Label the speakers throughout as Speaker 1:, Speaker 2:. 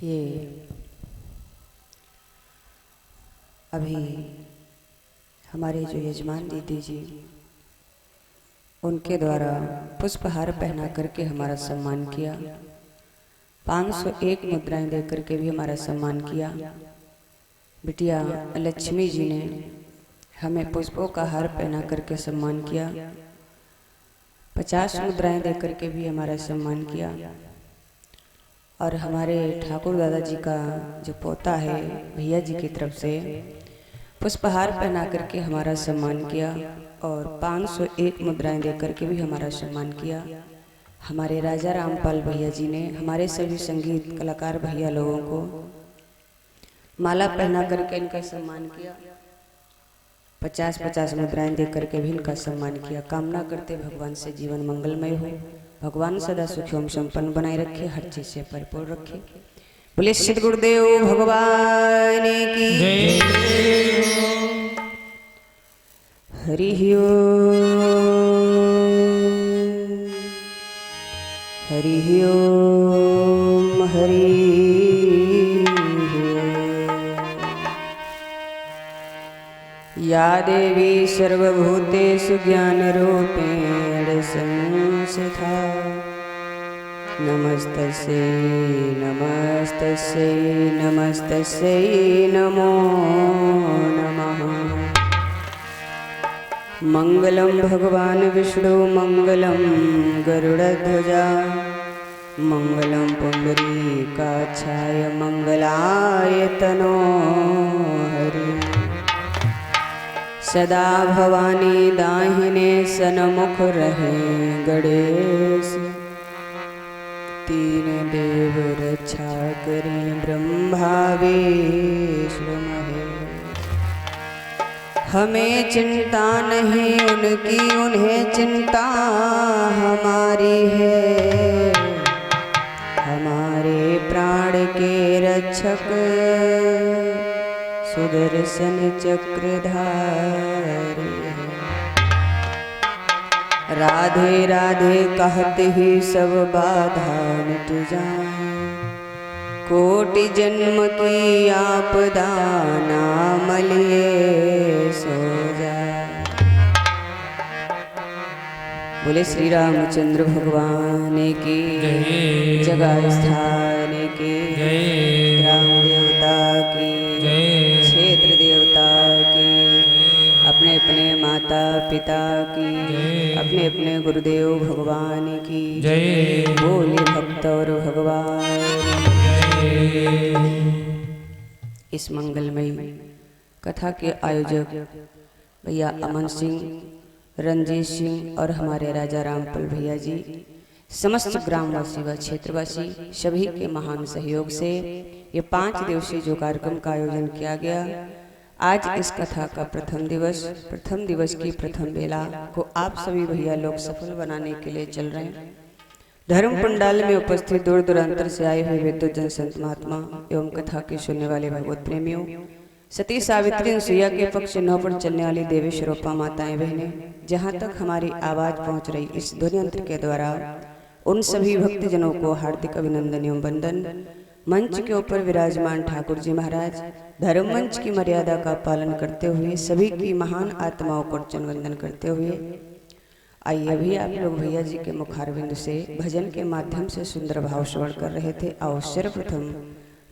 Speaker 1: ये अभी हमारे जो यजमान दीदी जी उनके द्वारा पुष्पहार पहना करके हमारा सम्मान किया, 501 मुद्राएं दे करके भी हमारा सम्मान किया। बिटिया लक्ष्मी जी ने हमें पुष्पों का हार पहना करके सम्मान किया, 50 मुद्राएं दे करके भी हमारा सम्मान किया। और हमारे ठाकुर दादाजी का जो पोता है भैया जी की तरफ से पुष्पहार पहना करके हमारा सम्मान किया और 501 मुद्राएं दे करके भी हमारा सम्मान किया। हमारे राजा रामपाल भैया जी ने हमारे सभी संगीत कलाकार भैया लोगों को माला पहना करके इनका सम्मान किया, 50-50 मुद्राएं दे करके भी इनका सम्मान किया। कामना करते भगवान से जीवन मंगलमय हो, भगवान सदा सुखी एवं संपन्न बनाए रखे, हर चीज से परिपूर्ण रखे। बोले सिद्ध गुरुदेव भगवान की हरि ओम हरि या देवी सर्वभूतेषु ज्ञानरूपेण संस्थिता नमस्तस्यै नमस्तस्यै नमस्तस्यै नमो नमः। मंगलम भगवान विष्णु मंगलम गरुड़ध्वजा मंगलम पुंडरीकाक्षाय मंगलाय तनो हरि। सदा भवानी दाहिने सन्मुख रहे गणेश, तीन देव रक्षा करें ब्रह्मा विष्णु महेश। हमें चिंता नहीं उनकी उन्हें चिंता हमारी है, हमारे प्राण के रक्षक सुदर्शन चक्रधारी। राधे राधे कहते ही सब बाधा मिट जाए, कोटि जन्म की आपदा नाम लिए सो जाए। बोले श्री रामचंद्र भगवान की जगह स्थान की, ग्राम देवता की, क्षेत्र देवता की, अपने अपने माता पिता की, अपने अपने गुरुदेव भगवान की बोले भक्त और भगवान। इस मंगलमयी कथा के आयोजक भैया अमन सिंह, रंजीत सिंह और हमारे राजा रामपाल भैया जी, समस्त ग्रामवासी व क्षेत्रवासी सभी के महान सहयोग से ये 5 दिवसीय जो कार्यक्रम का आयोजन किया गया। आज इस कथा का प्रथम दिवस की प्रथम बेला को आप सभी भैया लोग सफल बनाने के लिए चल रहे हैं। धर्म पंडाल में उपस्थित दूर दूरांतर से आए हुए विद्वजन संत महात्मा एवं कथा के सुनने वाले भगवत प्रेमियों, सती सावित्री सुइया के पक्ष 9 पर चलने वाली देवी स्वरूपा माताएं बहनें, जहाँ तक हमारी आवाज पहुँच रही इस ध्वनि यंत्र के द्वारा उन सभी भक्तजनों को हार्दिक अभिनंदन एवं वंदन। मंच के ऊपर विराजमान ठाकुर जी महाराज धर्म मंच की मर्यादा का पालन करते हुए सभी की महान आत्माओं को अर्चन वंदन करते हुए आइए अभी आप लोग भैया जी के मुखारविंद से भजन के माध्यम से सुंदर भाव श्रवण कर रहे थे। आओ सर्वप्रथम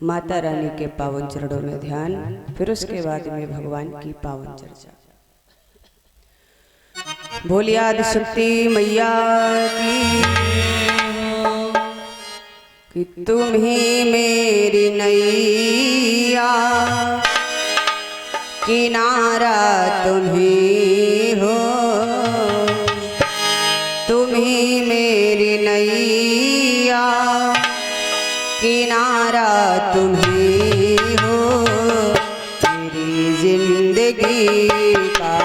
Speaker 1: माता रानी के पावन चरणों में ध्यान, फिर उसके बाद में भगवान की पावन चर्चा। बोलिए आदिशक्ति मैया की कि तुम ही मेरी नैया, किनारा तुम ही हो, तुम ही मेरी नैया, किनारा तुम ही हो, मेरी जिंदगी का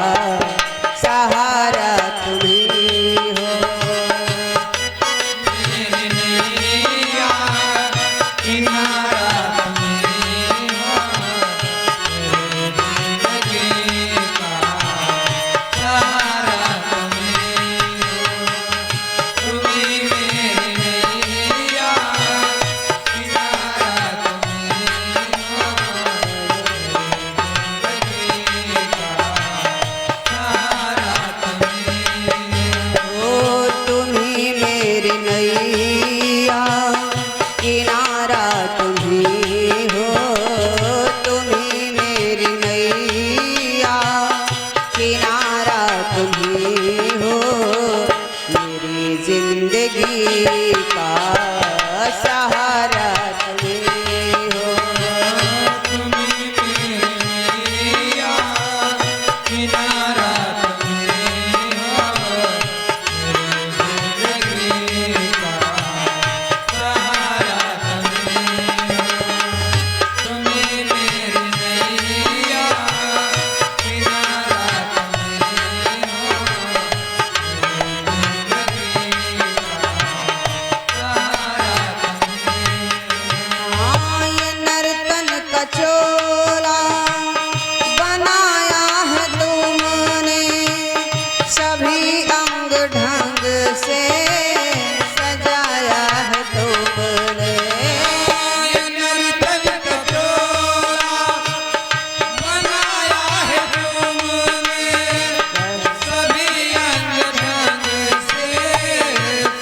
Speaker 1: सहारा तुम ही हो। जिंदगी का सहारा तुम्हें हो। चोला बनाया है तुमने, सभी अंग ढंग से सजाया है तुमने।
Speaker 2: नर्तन का चोला बनाया है तुमने, सभी अंग ढंग से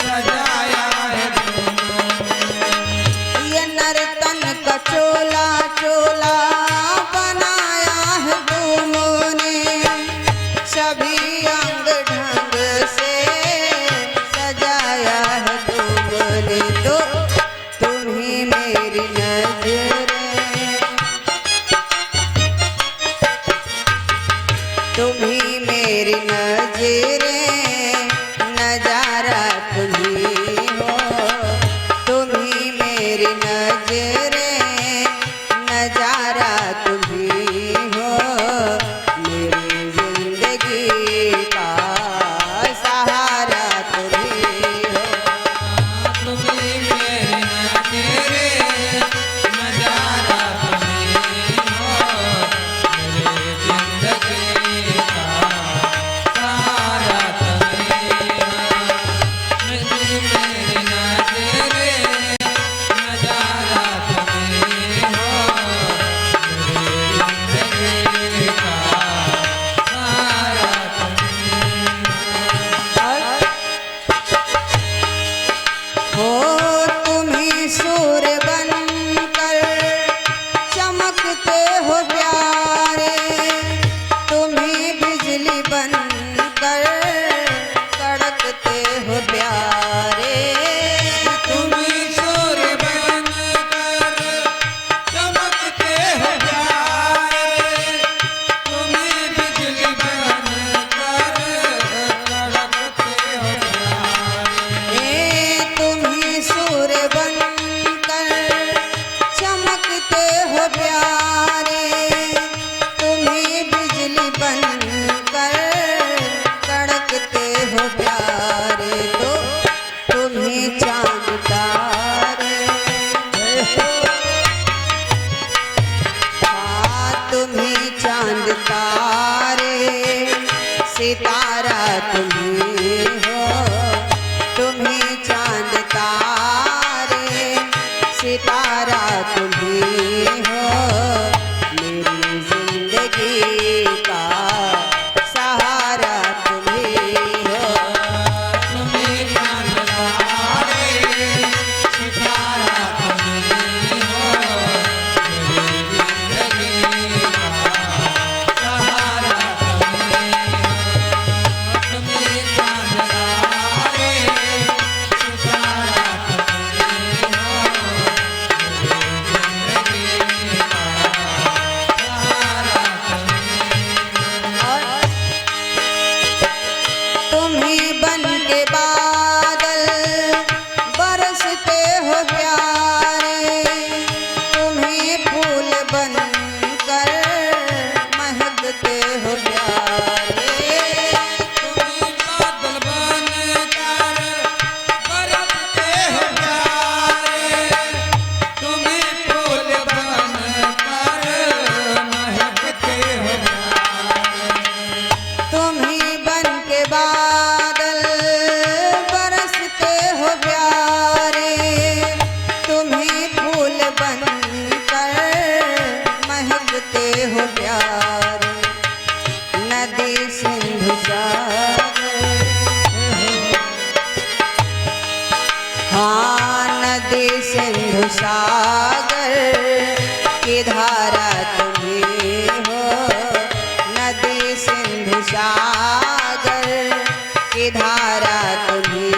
Speaker 2: सजाया है तुमने।
Speaker 1: ये नर्तन का चोला चोला बनाया है तुमने, सभी अंग ढंग से सजाया है तुमने। तो तुम्ही मेरी नजरें, तुम्ही मेरी नजरें, नजारा तुम्ही हो। तुम्ही मेरी नजरें, नजारा तुम्ही हो। मेरी जिंदगी का सहारा तुम्ही हो।
Speaker 2: तुम्ही मेरे नज़रे नजारा तुम्ही हो, मेरे जिंदगी का सहारा तुम्ही हो। तुम्ही मेरे नज़रे नजारा तुम्ही हो, मेरे जिंदगी का सहारा
Speaker 1: हो तुम्ही सूर्य बनकर चमकते हो प्यारे, तुम्ही बिजली बनकर कड़कते हो प्यारे।
Speaker 2: तुम्ही सूर्य बनकर चमकते हो प्यारे, तुम्ही बिजली बनकर कड़कते हो प्यारे।
Speaker 1: तुम्ही सूर्य बनकर चमकते हो प्यारे, तुम्ही बिजली बनकर कड़कते हो प्यारे। तो तुम्ही चांद तारे, हाँ तुम्ही चांद तारे, सितारा तुम्ही हो। तुम्ही चांद तारे, सितारा तुम्ही हो। मेरी जिंदगी का सहारा तुम्ही हो।
Speaker 2: तुम्ही चांद तारे, सितारा तुम्ही हो, मेरी जिंदगी का सहारा तुम्ही हो। तुम्ही चांद तारे, सितारा तुम्ही हो, मेरी जिंदगी का सहारा
Speaker 1: तुम्ही बन के बादल बरसते हो प्यारे, तुम्ही फूल बनकर महकते हो प्यारे।
Speaker 2: तुम्ही बादल बनकर बरसते हो प्यारे, तुम्ही फूल बनकर महकते हो प्यारे।
Speaker 1: तुम्ही बन के बादल बरसते हो प्यारे, तुम्ही फूल बनकर महकते हो प्यारे। नदी सिंधु सागर, हाँ नदी सिंधु सागर की धारा तुम्ही हो। नदी सिंधु सागर की धारा तुम्ही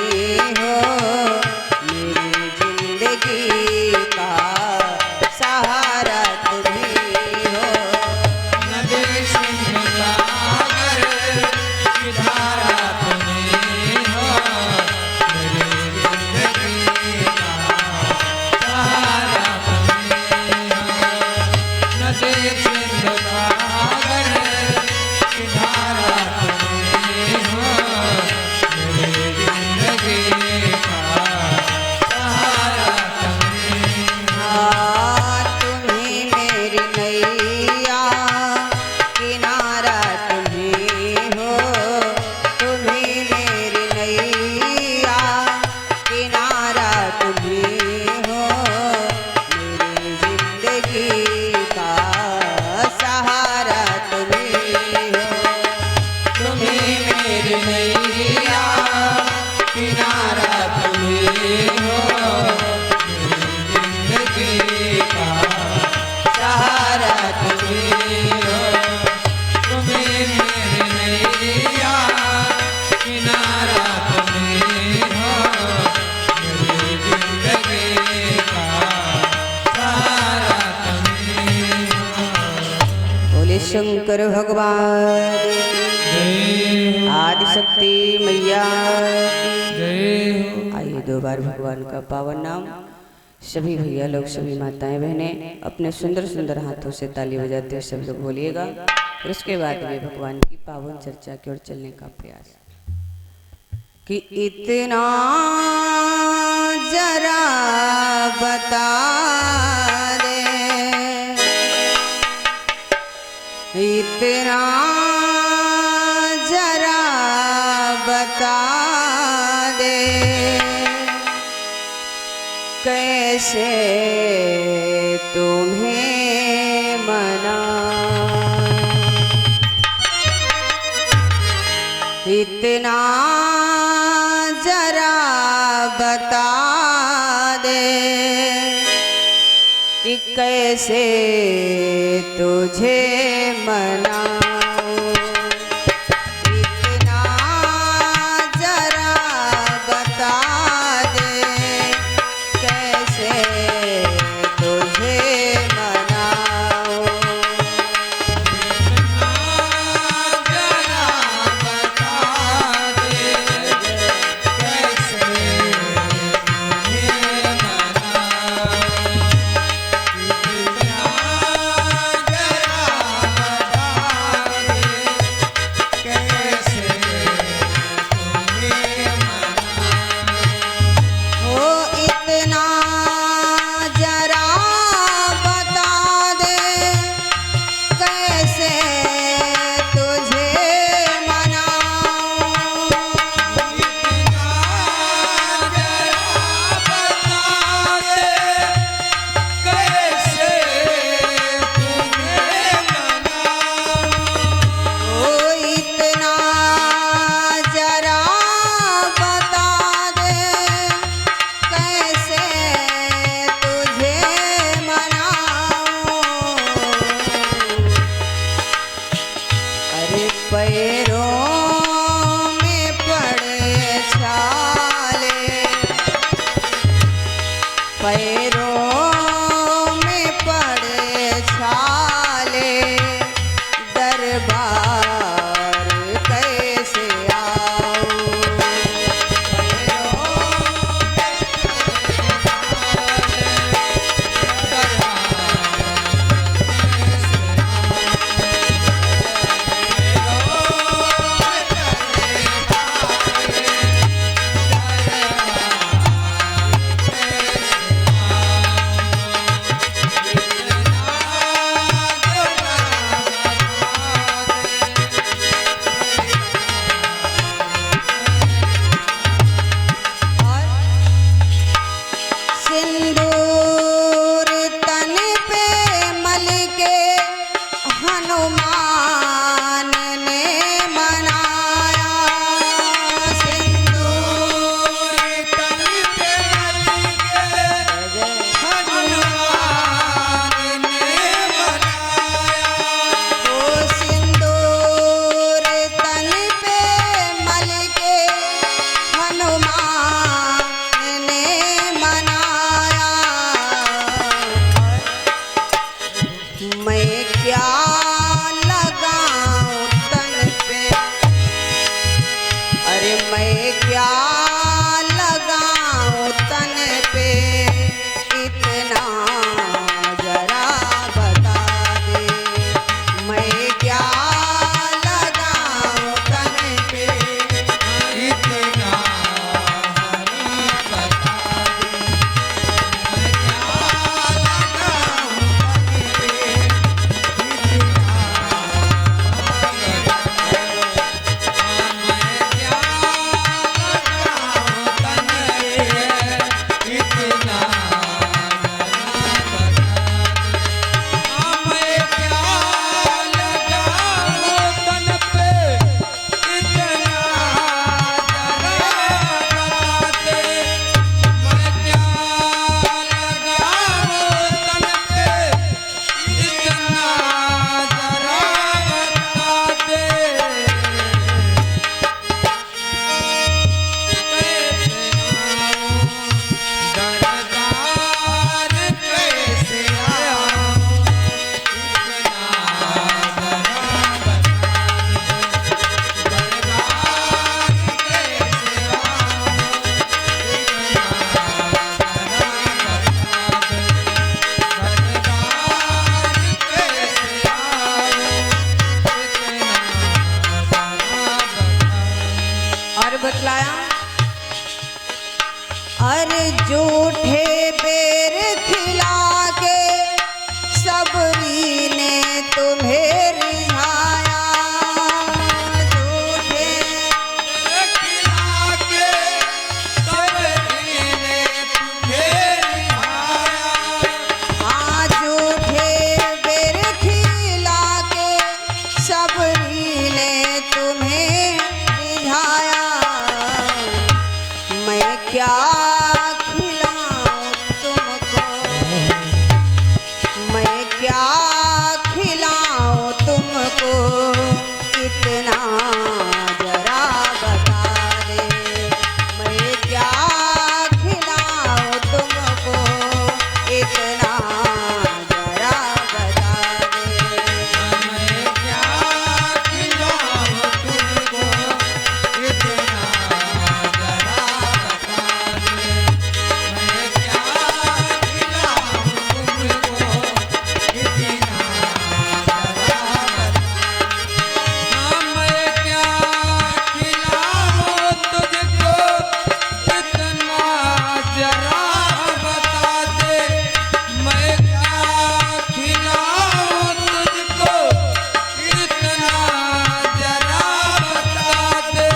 Speaker 2: तुम्ही हो जिंदगी का सहारा तुम्ही हो तुम्ही मेरे नैया किनारा तुम्ही हो मेरी जिंदगी का सहारा तुम्ही हो।
Speaker 1: बोले शंकर भगवान
Speaker 2: जय
Speaker 1: आदि शक्ति मैया
Speaker 2: जय हो।
Speaker 1: आइए दो बार भगवान का पावन नाम सभी भैया लोग सभी माताएं बहनें अपने सुंदर सुंदर हाथों से ताली बजाते हुए सब लोग बोलिएगा। फिर उसके बाद में भगवान की पावन चर्चा की ओर चलने का प्रयास कि इतना जरा बता दे इतना जरा बता दे कैसे तुम्हें मना इतना जरा बता दे कि कैसे तुझे मनाऊं इतना जरा बता दे कैसे तुझे मनाऊं
Speaker 2: जरा बता दे कैसे तुम्हें
Speaker 1: ओ इतना जरा बता दे कैसे तुझे मनाऊं ओ इतना जरा बता दे कैसे तुझे मनाऊं अरे पैरों में पड़े छाले पैरों में पड़े छाले दरबार कैसे आऊं जूठे बेर खिला के सबरी ने तुम्हें रिझाया। जूठे
Speaker 2: खिला के सबरी ने तुम्हें रिझाया।
Speaker 1: हाँ जूठे बेर खिला के सबरी ने तुम्हें रिझाया। मैं क्या खिलाऊं तुमको, मैं क्या खिलाऊं तुमको, इतना जरा बता दे। मैं क्या खिलाऊं तुमको, इतना जरा बता दे।
Speaker 2: मैं क्या खिलाऊं तुमको, इतना जरा बता दे। मैं क्या खिलाऊं तुमको, इतना जरा हाँ मैं क्या खिलाऊं तुझको, इतना जरा बता दे। मैं क्या खिलाऊं तुझको, इतना जरा बता दे।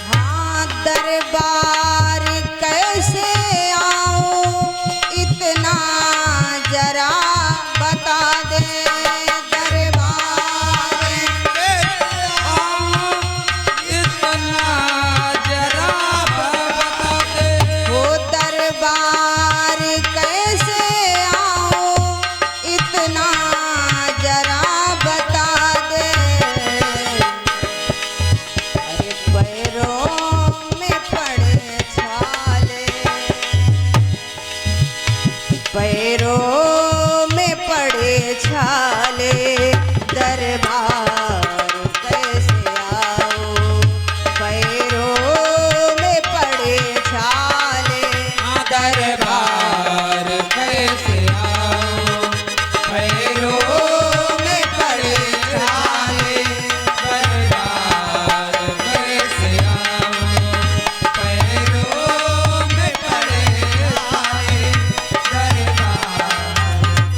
Speaker 1: हाँ दरबार कैसे आऊं, इतना जरा बता दे। दरबार हो दरबार कैसे आऊं, इतना जरा बता दे। अरे पैरों में पड़े छाले, पैरों में पड़े छाले, दरबार कैसे आऊं। पैरों में पड़े छाले,
Speaker 2: दरबार कैसे आऊं। पैरों में पड़े छाले, दरबार कैसे आऊं। पैरों में पड़े छाले, दरबार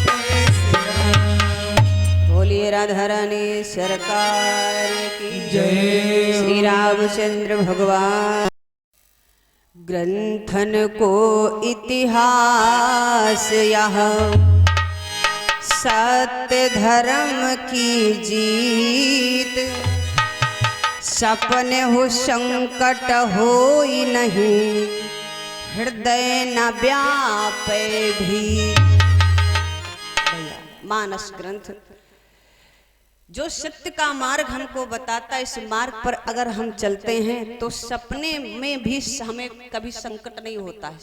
Speaker 2: कैसे आऊं।
Speaker 1: बोलिए राधा रानी सरकार की
Speaker 2: जय।
Speaker 1: श्री रामचंद्र भगवान। ग्रंथन को इतिहास यह सत्य धर्म की जीत। सपने हो संकट होई नहीं, हृदय न व्यापे भी। मानस ग्रंथ जो सत्य का मार्ग हमको बताता है, इस मार्ग पर अगर हम चलते हैं तो सपने में भी हमें कभी संकट नहीं होता है।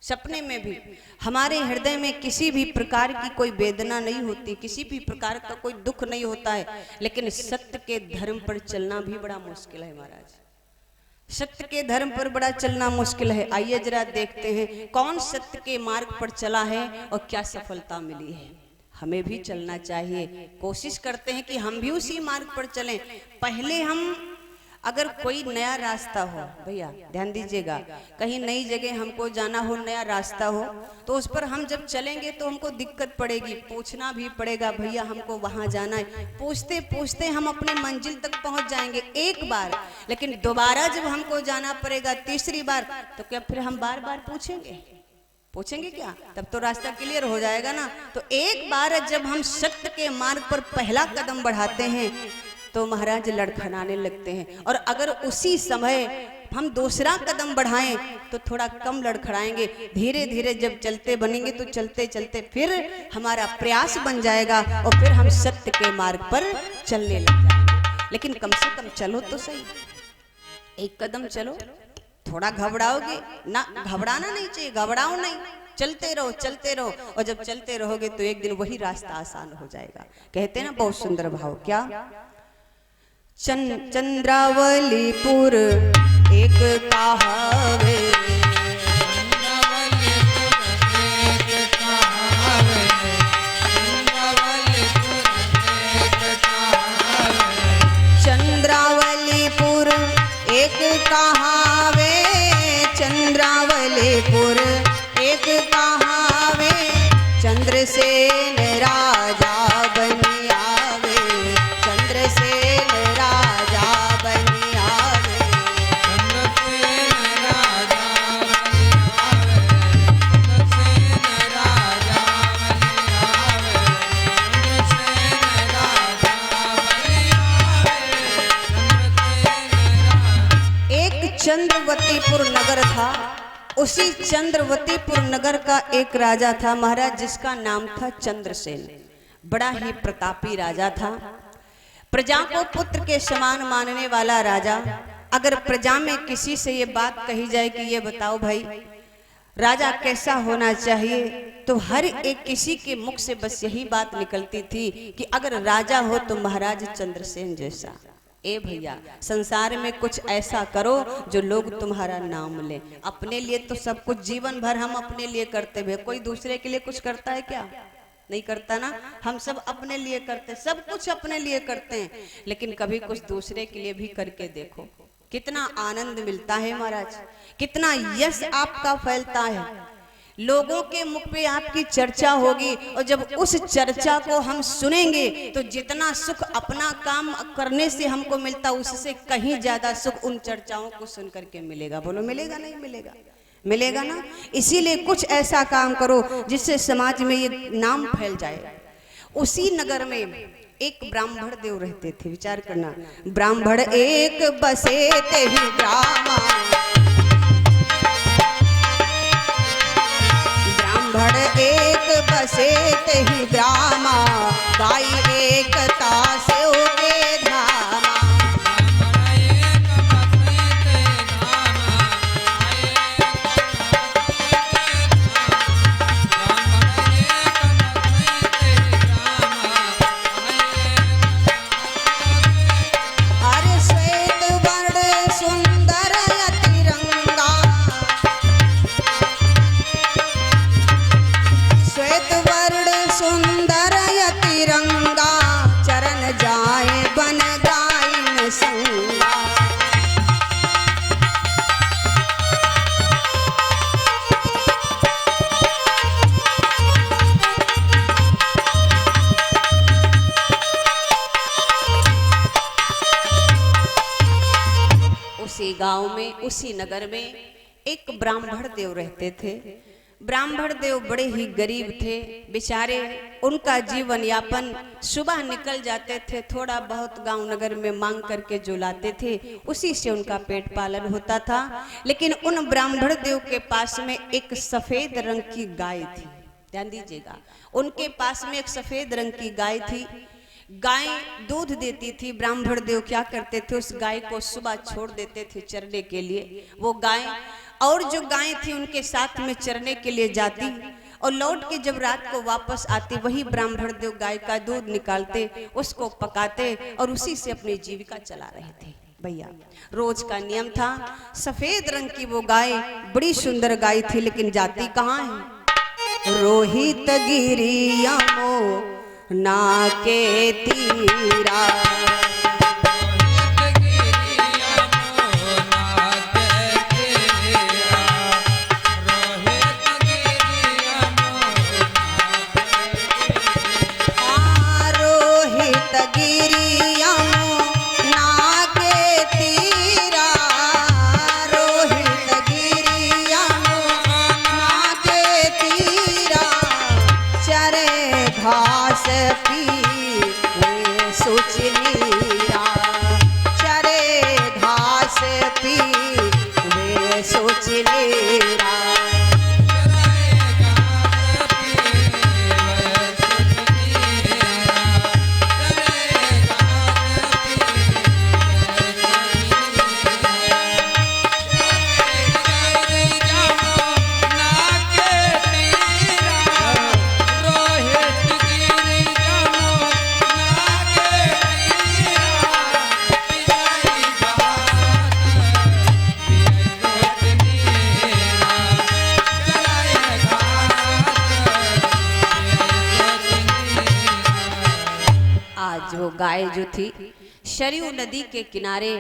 Speaker 1: सपने में भी हमारे हृदय में किसी भी प्रकार की कोई वेदना नहीं होती, किसी भी प्रकार का कोई दुख नहीं होता है। लेकिन सत्य के धर्म पर चलना भी बड़ा मुश्किल है महाराज। सत्य के धर्म पर बड़ा चलना मुश्किल है। आइए जरा देखते हैं कौन सत्य के मार्ग पर चला है और क्या सफलता मिली है। हमें भी चलना चाहिए। कोशिश करते हैं कि हम भी उसी मार्ग पर चलें। पहले हम अगर कोई नया रास्ता हो, भैया ध्यान दीजिएगा, कहीं नई जगह हमको जाना हो, नया रास्ता हो, तो उस पर हम जब चलेंगे तो हमको दिक्कत पड़ेगी, पूछना भी पड़ेगा भैया हमको वहां जाना है। पूछते पूछते हम अपने मंजिल तक पहुंच जाएंगे एक बार, लेकिन दोबारा जब हमको जाना पड़ेगा तीसरी बार, तो क्या फिर हम बार बार पूछेंगे क्या? तब तो रास्ता क्लियर हो जाएगा ना। तो एक बार जब हम सत्य के मार्ग पर पहला कदम बढ़ाते हैं तो महाराज लड़खड़ाने लगते हैं, और अगर उसी समय हम दूसरा कदम बढ़ाएं तो थोड़ा कम लड़खड़ाएंगे। धीरे धीरे जब चलते बनेंगे तो चलते चलते फिर हमारा प्रयास बन जाएगा और फिर हम सत्य के मार्ग पर चलने लग जाएंगे। लेकिन कम से कम चलो तो सही, एक कदम चलो। थोड़ा घबराओगे ना, घबराना नहीं चाहिए, घबराओ नहीं, चलते रहो चलते रहो, और जब चलते रहोगे तो एक दिन वही रास्ता आसान हो जाएगा। कहते हैं ना बहुत सुंदर भाव, क्या चंद्रावलीपुर एक कहावे, चंद्रावलीपुर एक कहावे, चंद्रावलीपुर एक कहावे, चंद्रसेन राजा बनी आवे, चंद्रसेन राजा बनी आवे,
Speaker 2: चंद्रसेन राजा बनी आवे, चंद्रसेन राजा बनी आवे, चंद्रसेन राजा बनी आवे, चंद्रसेन।
Speaker 1: एक चंद्रवतीपुर नगर था, उसी चंद्रवतीपुर नगर का एक राजा था महाराज, जिसका नाम था चंद्रसेन। बड़ा ही प्रतापी राजा था, प्रजा को पुत्र के समान मानने वाला राजा। अगर प्रजा में किसी से ये बात कही जाए कि ये बताओ भाई राजा कैसा होना चाहिए, तो हर एक किसी के मुख से बस यही बात निकलती थी कि अगर राजा हो तो महाराज चंद्रसेन जैसा। ए भैया, संसार में कुछ ऐसा करो जो लोग तुम्हारा नाम ले। अपने लिए तो सब कुछ जीवन भर हम अपने लिए करते हुए, कोई दूसरे के लिए कुछ करता है क्या? नहीं करता ना। हम सब अपने लिए करते, सब कुछ अपने लिए करते हैं, लेकिन कभी कुछ दूसरे के लिए भी करके देखो, कितना आनंद मिलता है महाराज, कितना यश आपका फैलता है। लोगों के मुख पे आपकी चर्चा होगी, और जब उस चर्चा को हम सुनेंगे तो जितना सुख अपना काम करने से हमको मिलता, उससे कहीं ज्यादा सुख उन चर्चाओं को सुन करके मिलेगा। बोलो मिलेगा नहीं मिलेगा? मिलेगा ना। इसीलिए कुछ ऐसा काम करो जिससे समाज में ये नाम फैल जाए। उसी नगर में एक ब्राह्मण देव रहते थे, विचार करना, ब्राह्मण एक बसे ते ही ब्राह्मण, ब्राह्मण एक बसे ते ही ब्राह्मा, गाय एकता से उगे धामा, अरे श्वेत वर्ण सुंदर तिरंगा, श्वेत वर्ण सुंदर तिरंगा, चरण जाए बन गायन संगा। उसी गांव में, उसी नगर में एक ब्राह्मण देव रहते थे। ब्राह्मण देव बड़े ही गरीब थे बेचारे, उनका जीवन यापन सुबह निकल जाते थे, थोड़ा बहुत गांव नगर में मांग करके जो लाते थे उसी से उनका पेट पालन होता था। लेकिन उन ब्राह्मण देव के पास में एक सफेद रंग की गाय थी। ध्यान दीजिएगा, उनके पास में एक सफेद रंग की गाय थी। गाय दूध देती थी। ब्राह्मण देव क्या करते थे, उस गाय को सुबह छोड़ देते थे चरने के लिए। वो गाय और जो गाय थी उनके साथ में चरने के लिए जाती, और लौट के जब रात को वापस आती, वही ब्राह्मण देव गाय का दूध निकालते, उसको पकाते और उसी से अपनी जीविका चला रहे थे। भैया रोज का नियम था। सफेद रंग की वो गाय बड़ी सुंदर गाय थी, लेकिन जाती कहाँ है? रोहित गिरिया मो ना के तीरा, रोहित गिरिया ना के तीरा, रोहित गिरिया ना के तीरा, चरे घास पी सुचनी गाय जो थी सरयू नदी के किनारे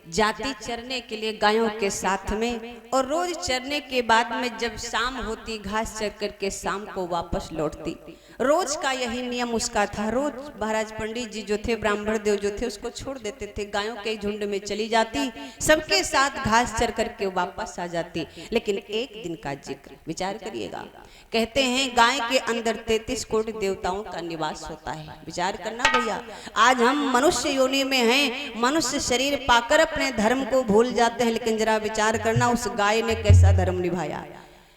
Speaker 1: जाती चरने के लिए गायों के साथ में, और रोज चरने के बाद में जब शाम होती घास चर करके शाम को वापस लौटती। रोज का यही नियम उसका था। रोज महाराज पंडित जी जो थे, ब्राह्मण देव जो थे, उसको छोड़ देते थे, गायों के झुंड में चली जाती, सबके साथ घास चर करके वापस आ जाती। लेकिन एक दिन का जिक्र विचार करिएगा, कहते हैं गाय के अंदर 33 कोटि देवताओं का निवास होता है। विचार करना भैया, आज हम मनुष्य योनि में हैं, मनुष्य शरीर पाकर अपने धर्म को भूल जाते हैं, लेकिन जरा विचार करना उस गाय ने कैसा धर्म निभाया।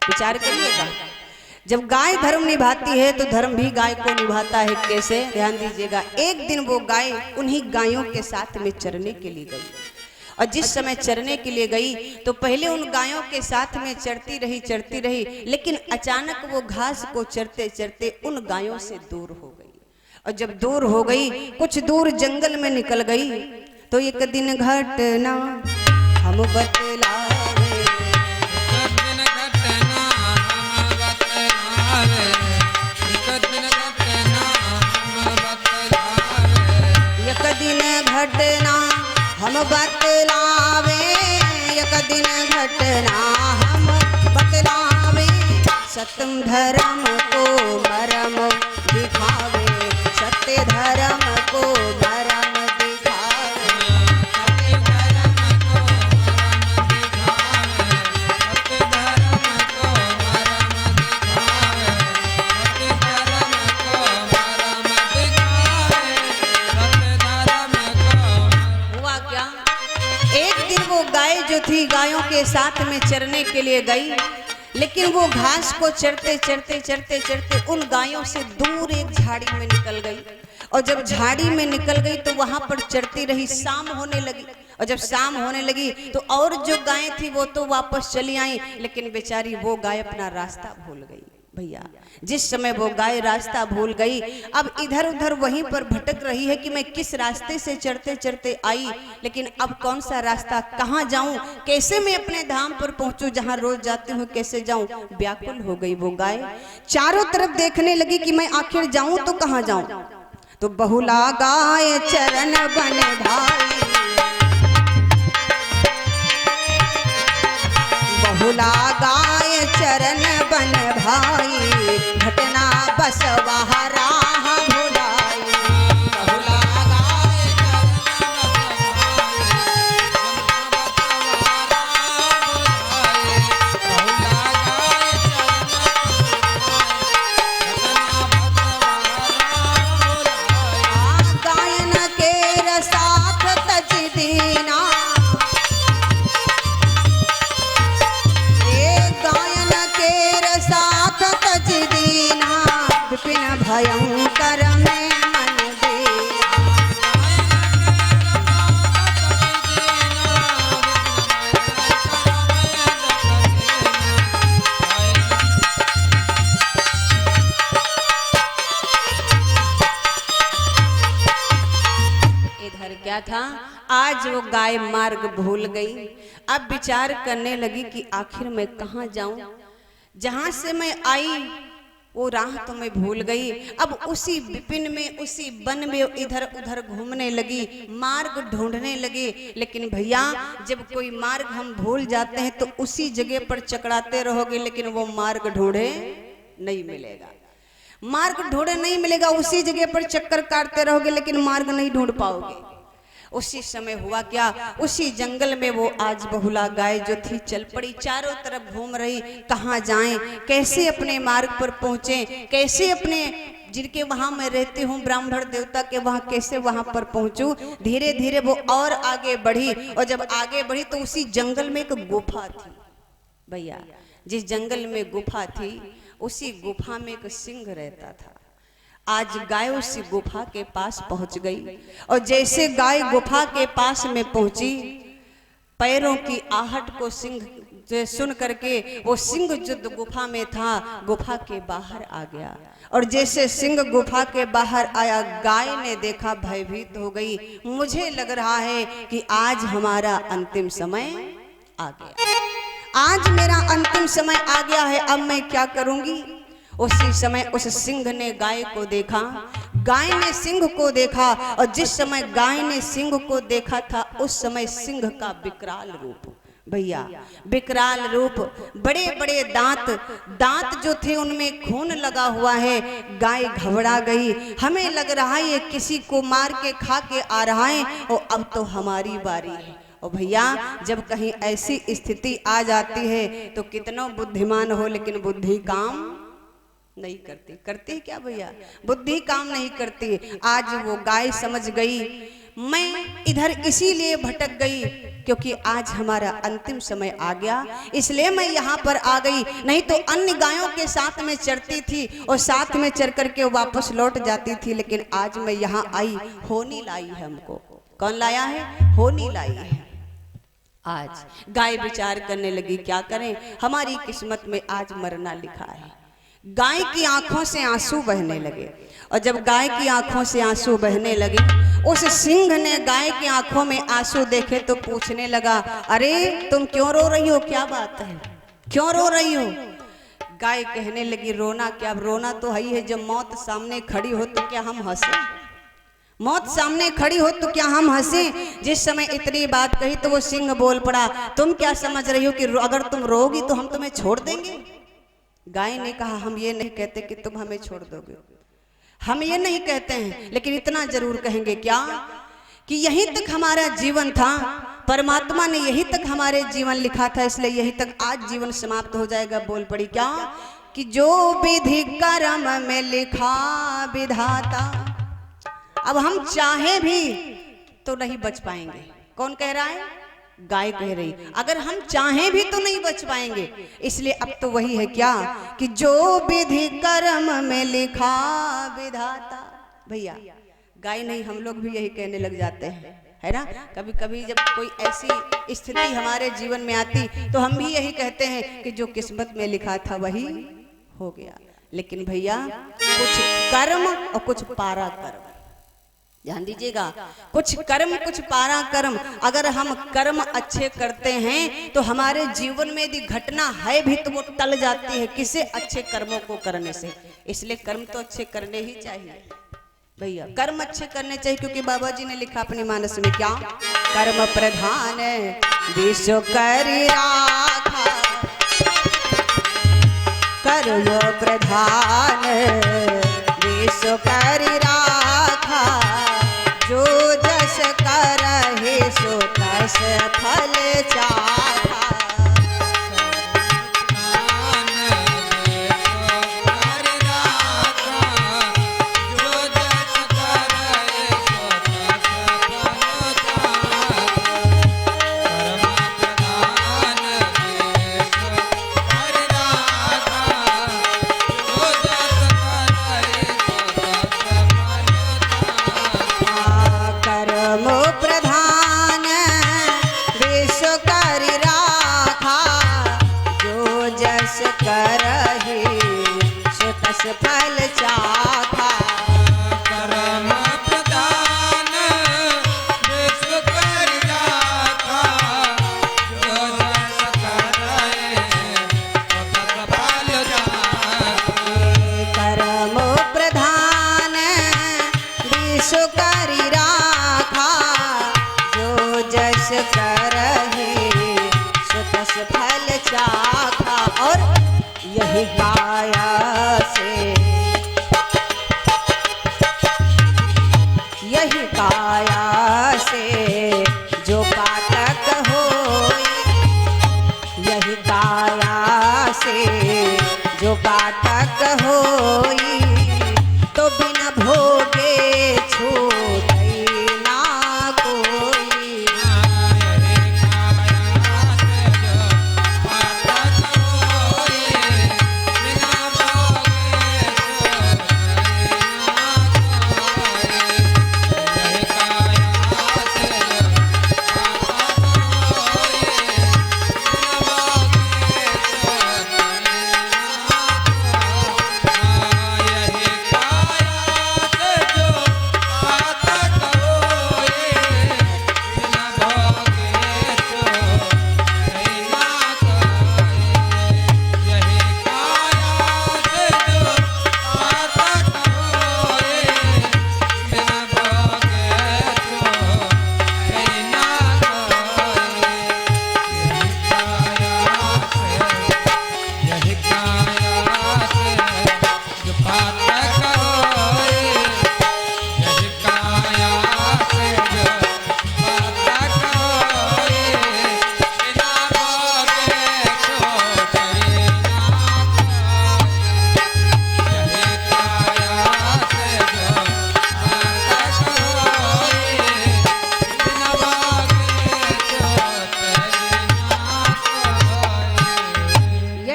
Speaker 1: विचार करिएगा, जब गाय धर्म निभाती है तो धर्म भी गाय को निभाता है। कैसे, ध्यान दीजिएगा। एक दिन वो गाय उन्हीं गायों के साथ में चरने के लिए गई, और जिस समय चरने के लिए गई तो पहले उन गायों के साथ में चरती रही, लेकिन अचानक वो घास को चरते चरते उन गायों से दूर हो गई। और जब दूर हो गई, कुछ दूर जंगल में निकल गई, तो एक दिन घटना हम बतलावे, एक दिन घटना हम बतलावे, एक दिन घटना हम बतलावे, सत्यम धर्म को मरम दिखावे, सत्य धर्म को मरम दिखावे, सत्य धर्म को मरम दिखावे, सत्य धर्म को मरम दिखावे, सत्य धर्म को मरम दिखावे, सत्य धर्म को। हुआ क्या, एक दिन वो गाय जो थी गायों के साथ में चरने के लिए गई, लेकिन वो घास को चरते चरते उन गायों से दूर एक झाड़ी में निकल गई। और जब झाड़ी में निकल गई तो वहां पर चरती रही, शाम होने लगी। और जब शाम होने लगी तो और जो गायें थी वो तो वापस चली आई, लेकिन बेचारी वो गाय अपना रास्ता भूल गई। भैया, जिस समय वो गाय रास्ता भूल गई, अब इधर उधर वहीं पर भटक रही है कि मैं किस रास्ते से चढ़ते चढ़ते आई, लेकिन अब कौन सा रास्ता, कहाँ जाऊं, कैसे मैं अपने धाम पर पहुंचूं जहां रोज जाती हूं, कैसे जाऊं। व्याकुल हो गई वो गाय, चारों तरफ देखने लगी कि मैं आखिर जाऊं तो कहाँ जाऊं। तो बहुला गाय चरण बन भाई, बहुला गाय चरण बन भाई, घटना बस वहाँ राह भुलाई, बहुला गाय गायन के रसात तज दीना, विपिन भयंकर में मन देना, इधर क्या था, आज वो गाय मार्ग भूल गई। अब विचार करने लगी कि आखिर मैं कहाँ जाऊं, जहां से मैं आई वो राह तो मैं भूल गई। अब उसी विपिन में, उसी वन में इधर उधर घूमने लगी, मार्ग ढूंढने लगी। लेकिन भैया, जब कोई मार्ग हम भूल जाते हैं तो उसी जगह पर चकराते रहोगे, लेकिन वो मार्ग ढूंढे नहीं मिलेगा, मार्ग ढूंढे नहीं मिलेगा, उसी जगह पर चक्कर काटते रहोगे, लेकिन मार्ग नहीं ढूंढ पाओगे। उसी समय हुआ क्या, उसी जंगल में वो आज बहुला गाय जो थी चल पड़ी, चारों तरफ घूम रही, कहाँ जाएं, कैसे अपने मार्ग पर पहुंचे, कैसे अपने जिनके वहां मैं रहती हूँ ब्राह्मण देवता के वहां कैसे वहां पर पहुंचूं। धीरे धीरे वो और आगे बढ़ी, और जब आगे बढ़ी तो उसी जंगल में एक गुफा थी। भैया, जिस जंगल में गुफा थी उसी गुफा में एक सिंह रहता था। आज गाय उसी गुफा के पास पहुंच गई, और जैसे गाय गुफा के पास में पहुंची, पैरों की आहट को सिंह सुन करके वो सिंह जो गुफा में था गुफा के बाहर आ गया। और जैसे सिंह गुफा के बाहर आया, गाय ने देखा, भयभीत हो गई। मुझे लग रहा है कि आज हमारा अंतिम समय आ गया, आज मेरा अंतिम समय आ गया है, अब मैं क्या करूंगी। उसी समय उस सिंह ने गाय को देखा, गाय ने सिंह को देखा, और जिस समय गाय ने सिंह को देखा था उस समय सिंह का विकराल रूप, भैया विकराल रूप, बड़े बड़े दांत, दांत जो थे उनमें खून लगा हुआ है। गाय घबरा गई, हमें लग रहा है ये किसी को मार के खा के आ रहा है और अब तो हमारी बारी है। और भैया जब कहीं ऐसी स्थिति आ जाती है तो कितना बुद्धिमान हो लेकिन बुद्धि काम नहीं करती। करती है क्या भैया? बुद्धि काम नहीं करती। आज वो गाय समझ गई मैं इधर इसीलिए भटक गई क्योंकि आज हमारा अंतिम समय आ गया, इसलिए मैं यहाँ पर आ गई, नहीं तो अन्य गायों के साथ में चरती थी और साथ में चर करके वापस लौट जाती थी, लेकिन आज मैं यहाँ आई, होनी लाई है हमको। कौन लाया है? होनी लाई है। आज गाय विचार करने लगी क्या करें, हमारी किस्मत में आज मरना लिखा है। गाय की आंखों से आंसू बहने लगे, और जब गाय की आंखों से आंसू बहने लगे उस सिंह ने गाय की आंखों में आंसू देखे तो पूछने लगा, अरे तुम क्यों रो रही हो, क्या बात है, क्यों रो रही हो? गाय कहने लगी रोना क्या, रोना तो है ही है, जब मौत सामने खड़ी हो तो क्या हम हंसे? मौत सामने खड़ी हो तो क्या हम हंसे? जिस समय इतनी बात कही तो वो सिंह बोल पड़ा, तुम क्या समझ रही हो कि अगर तुम रोगी तो हम तुम्हें छोड़ देंगे? गाय ने कहा, हम ये नहीं कहते कि तुम हमें छोड़ दोगे, हम ये नहीं कहते हैं, लेकिन इतना जरूर कहेंगे क्या कि यहीं तक हमारा जीवन था, परमात्मा ने यहीं तक हमारे जीवन लिखा था, इसलिए यहीं तक आज जीवन समाप्त हो जाएगा। बोल पड़ी क्या कि जो विधि कर्म में लिखा विधाता, अब हम चाहे भी तो नहीं बच पाएंगे। कौन कह रहा है? गाय कह रही, अगर हम चाहें भी तो नहीं बच पाएंगे, इसलिए अब तो वही है क्या कि जो विधि कर्म में लिखा विधाता। भैया गाय नहीं, हम लोग भी यही कहने लग जाते हैं, है ना? कभी कभी जब कोई ऐसी स्थिति हमारे जीवन में आती तो हम भी यही कहते हैं कि जो किस्मत में लिखा था वही हो गया। लेकिन भैया कुछ कर्म और कुछ पारा कर्म, ध्यान दीजिएगा, कुछ कर्म कुछ पारा कर्म। अगर हम कर्म अच्छे करते हैं तो हमारे जीवन में यदि घटना है भी तो वो टल जाती है, किसे? अच्छे कर्मों को करने से। इसलिए कर्म तो अच्छे करने ही चाहिए भैया, कर्म अच्छे करने चाहिए, क्योंकि बाबा जी ने लिखा अपने मानस में क्या, कर्म प्रधान विश्व करि राखा, कर्म प्रधान विश्व करि राखा, जो जस करहि सो तस फल चाखा। फल चाखा,
Speaker 2: कर्म प्रधान विश्व करि राखा, जो जस करहि सो तस फल चाखा।
Speaker 1: कर्म प्रधान विश्व करि राखा, जो जस करहि सो तस फल चाखा। और यही काया से, यही काया से जो पातक होई, यही काया से जो पातक होई, तो बिन भोगे छूटई ना कोई।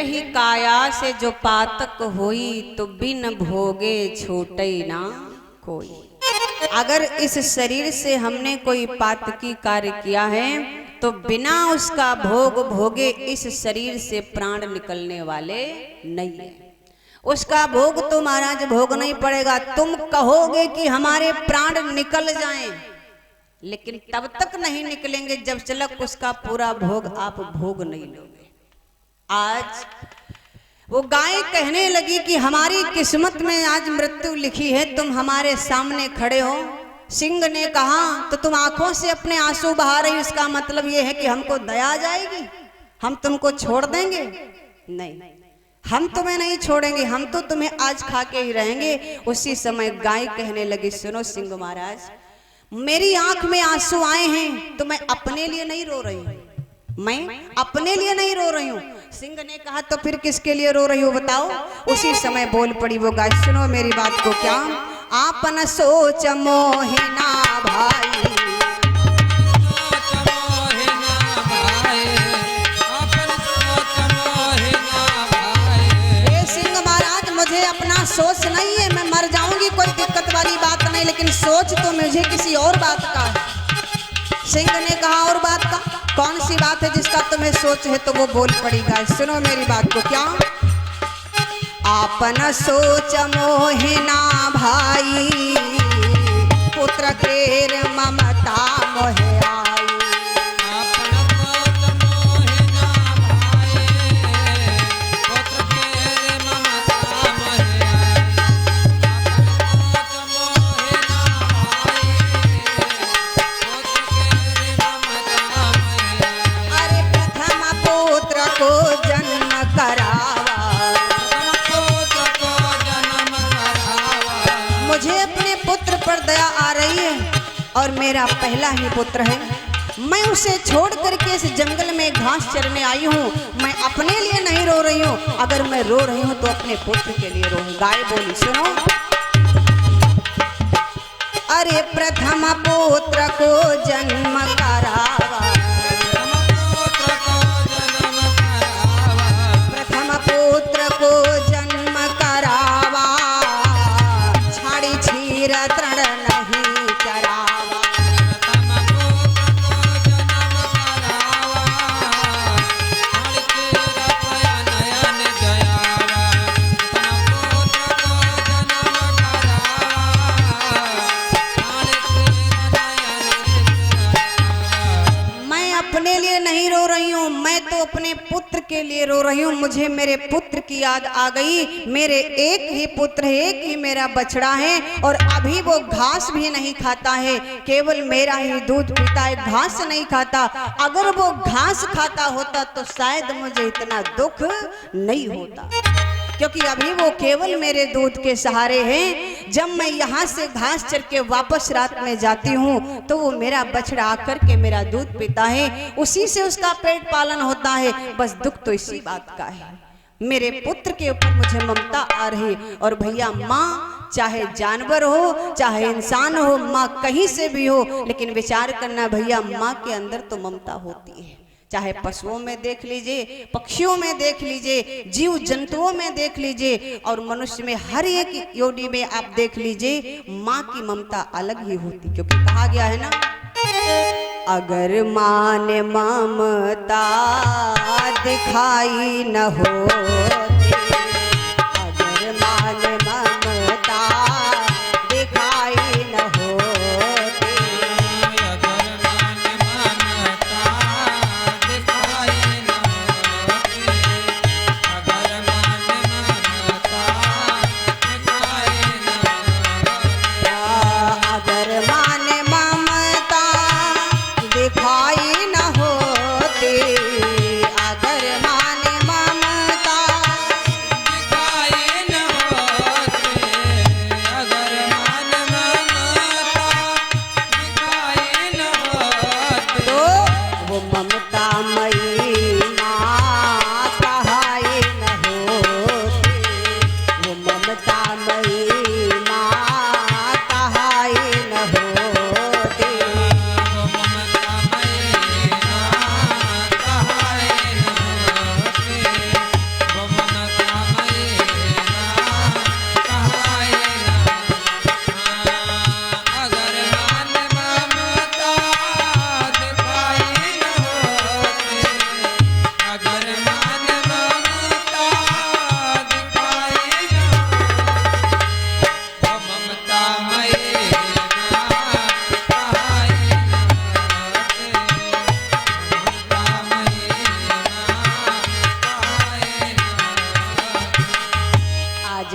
Speaker 1: ही काया से जो पातक होई, तो बिन भोगे छूटे ना कोई। अगर इस शरीर से हमने कोई पातकी कार्य किया है तो बिना उसका भोग भोगे इस शरीर से प्राण निकलने वाले नहीं है। उसका भोग तो महाराज भोगना ही पड़ेगा। तुम कहोगे कि हमारे प्राण निकल जाएं, लेकिन तब तक नहीं निकलेंगे जब तक उसका पूरा भोग आप भोग नहीं लोगे। आज वो गाय कहने लगी कि हमारी किस्मत में आज मृत्यु लिखी है, तुम हमारे सामने खड़े हो। सिंह ने कहा तो तुम आंखों से अपने आंसू बहा रही, इसका मतलब ये है कि हमको दया आ जाएगी, हम तुमको छोड़ देंगे? नहीं, हम तुम्हें नहीं छोड़ेंगे, हम तो तुम्हें आज खा के ही रहेंगे। उसी समय गाय कहने लगी, सुनो सिंह महाराज, मेरी आंख में आंसू आए हैं तो मैं अपने लिए नहीं रो रही हूँ, मैं अपने लिए नहीं रो रही हूँ। सिंह ने कहा तो फिर किसके लिए रो रही हो बताओ? उसी समय बोल पड़ी वो गाय, सुनो मेरी बात को, क्या आपन सोच मोहिना भाई, ये सिंह महाराज मुझे अपना सोच नहीं है, मैं मर जाऊंगी कोई दिक्कत वाली बात नहीं, लेकिन सोच तो मुझे किसी और बात का है। सिंह ने कहा और बात का? कौन सी बात है जिसका तुम्हें सोच है? तो वो बोल पड़ी गाय, सुनो मेरी बात को, क्या आपन सोच मोहिना भाई, पुत्र केर ममता मोहे आई। अरे प्रथम पुत्र को जन्म करावा, मुझे अपने पुत्र पर दया आ रही है और मेरा पहला ही पुत्र है, मैं उसे छोड़ करके इस जंगल में घास चरने आई हूँ। मैं अपने लिए नहीं रो रही हूँ, अगर मैं रो रही हूँ तो अपने पुत्र के लिए रो। गाय बोली, सुनो, अरे प्रथम पुत्र को जन्म करावा, प्रथम पुत्र को जन्म करावा, छाड़ी छीर तृण नहीं चरावा। अपने लिए नहीं रो रही हूँ, मैं तो अपने पुत्र के लिए रो रही हूँ। मुझे मेरे पुत्र की याद आ गई। मेरे एक ही पुत्र है, एक ही मेरा बछड़ा है और अभी वो घास भी नहीं खाता है, केवल मेरा ही दूध पीता है, घास नहीं खाता। अगर वो घास खाता होता तो शायद मुझे इतना दुख नहीं होता, क्योंकि अभी वो केवल मेरे दूध के सहारे हैं। जब मैं यहाँ से घास चर के वापस रात में जाती हूँ तो वो मेरा बछड़ा आकर के मेरा दूध पीता है, उसी से उसका पेट पालन होता है। बस दुख तो इसी बात का है, मेरे पुत्र के ऊपर मुझे ममता आ रही। और भैया, माँ चाहे जानवर हो चाहे इंसान हो, माँ कहीं से भी हो, लेकिन विचार करना भैया, माँ के अंदर तो ममता होती है। चाहे पशुओं में देख लीजिए, पक्षियों में देख लीजिए, जीव जंतुओं में देख लीजिए, और मनुष्य में हर एक योनि में आप देख लीजिए, माँ की ममता अलग ही होती। क्योंकि कहा गया है ना, अगर माँ ने ममता दिखाई न होती, अगर माँ ने ममता दिखाई न होती, दिखाई न होती, अगर माँ ने ममता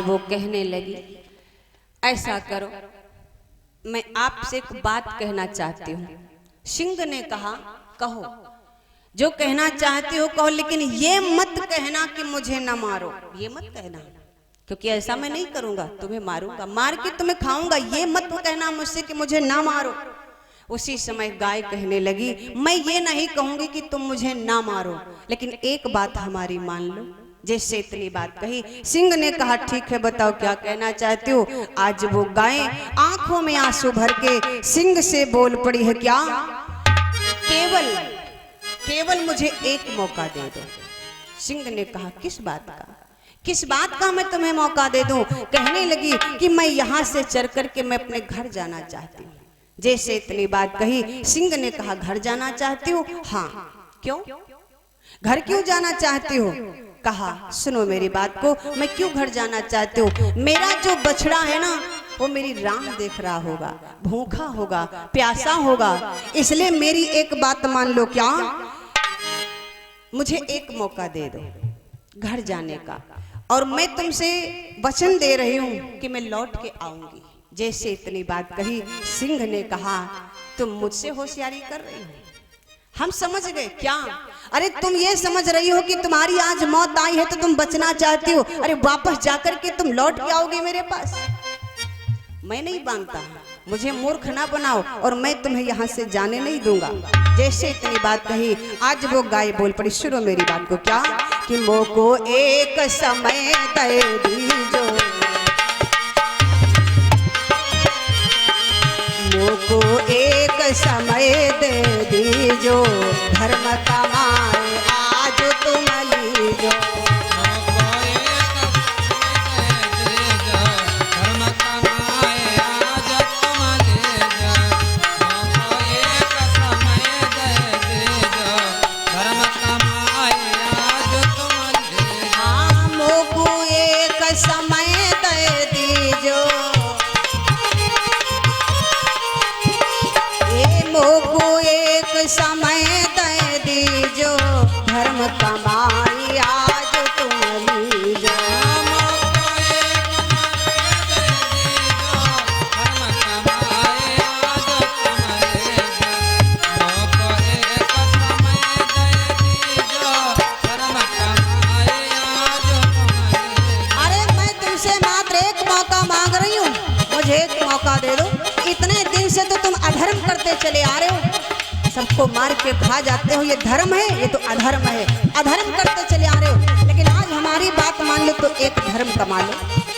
Speaker 1: वो कहने लगी, ऐसा करो, मैं आपसे एक बात कहना चाहती हूँ। सिंह ने कहा, कहो, जो कहना चाहती हो कहो, लेकिन ये मत कहना कि मुझे न मारो, ये मत कहना, क्योंकि ऐसा मैं नहीं करूंगा, तुम्हें मारूंगा, मार के तुम्हें खाऊंगा, ये मत कहना मुझसे कि मुझे ना मारो। उसी समय गाय कहने लगी, मैं ये नहीं कहूंगी कि तुम मुझे ना मारो, लेकिन एक बात हमारी मान लो। जैसे इतनी बात कही, सिंह ने कहा, ठीक है, बताओ क्या कहना चाहती हो। आज वो गाय आंखों में आंसू भर के सिंह से बोल पड़ी है, क्या, केवल मुझे एक मौका दे दो। सिंह ने कहा, किस बात का मैं तुम्हें मौका दे दूं। कहने लगी कि मैं यहाँ से चर करके मैं अपने घर जाना चाहती हूँ। जैसे इतनी बात कही, सिंह ने कहा, घर जाना चाहती हो? हाँ। क्यों, घर क्यों जाना चाहती हो? कहा, सुनो मेरी बात को, मैं क्यों घर जाना चाहती हूँ। मेरा जो बछड़ा है ना, वो मेरी राह देख रहा होगा, भूखा होगा, प्यासा होगा, इसलिए मेरी एक बात मान लो। क्या, मुझे एक मौका दे दो घर जाने का, और मैं तुमसे वचन दे रही हूँ कि मैं लौट के आऊंगी। जैसे इतनी बात कही, सिंह ने कहा, तुम मुझसे होशियारी कर रही हो, हम समझ गए। क्या, अरे तुम ये समझ रही हो कि तुम्हारी आज मौत आई है तो तुम बचना चाहती हो, अरे वापस जाकर के तुम लौट के आओगे मेरे पास। मैं नहीं मानता, मुझे मूर्ख ना बनाओ, और मैं तुम्हें यहाँ से जाने नहीं दूंगा। जैसे इतनी बात कही, आज वो गाय बोल पड़ी, सुनो मेरी बात को। क्या, कि मोको एक समय दे दीजो, मोको एक समय दे दीजो, धर्म कमाए आज तुम लीजो। समय दे दीजो, धर्म कमाई आज तुम लीजो। अरे मैं तुमसे मात्र एक मौका मांग रही हूँ, मुझे एक मौका दे दो। इतने दिन से तो तुम अधर्म करते चले आ रहे हो, सबको मार के खा जाते हो, ये धर्म है? ये तो अधर्म है, अधर्म करते चले आ रहे हो। लेकिन आज हमारी बात मान लो तो एक धर्म कमा लो,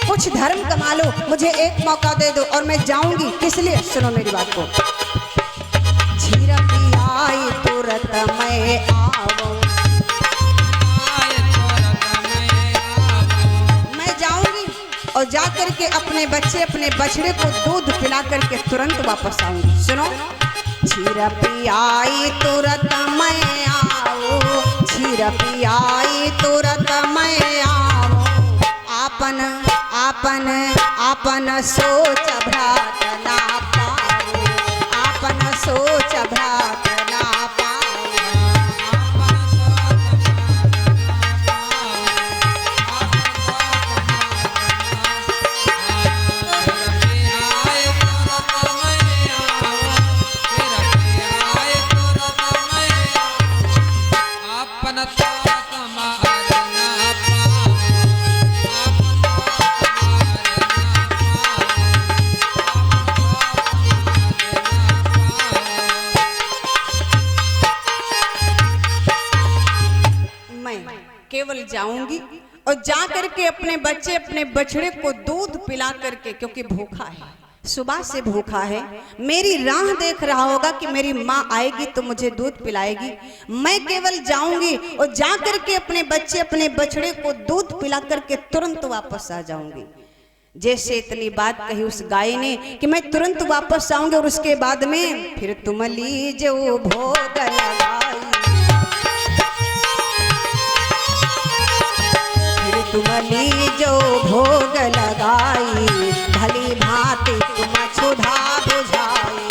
Speaker 1: कुछ धर्म कमा लो, मुझे एक मौका दे दो और मैं जाऊंगी। किस लिए? सुनो मेरी बात को। झीरा पियाई तुरंत मैं आऊं, मैं जाऊंगी और जाकर के अपने बच्चे, अपने बछड़े को दूध पिला करके तुरंत वापस आऊंगी। सुनो, क्षीर पियाई तुरंत मैं आऊं, क्षीर पियाई तुरंत मैं आऊं, आपन आपन आपन सोच भ्रात ना पाऊं, आपन सोच भ्रात ना पाऊं। केवल जाऊंगी और जा करके अपने बच्चे, अपने बछड़े को दूध पिला करके, क्योंकि भूखा है, सुबह से भूखा है, मेरी राह देख रहा होगा कि मेरी माँ आएगी तो मुझे दूध पिलाएगी। मैं केवल जाऊंगी और जा करके अपने बच्चे, अपने बछड़े को दूध पिला करके तुरंत वापस आ जाऊंगी। जैसे इतनी बात कही उस गाय ने कि मैं तुरंत वापस आऊंगी, और उसके बाद में फिर तुम लीजो भोग लगाई, तुम लीजो भोग लगाई, भली भांति तुम क्षुधा बुझाई।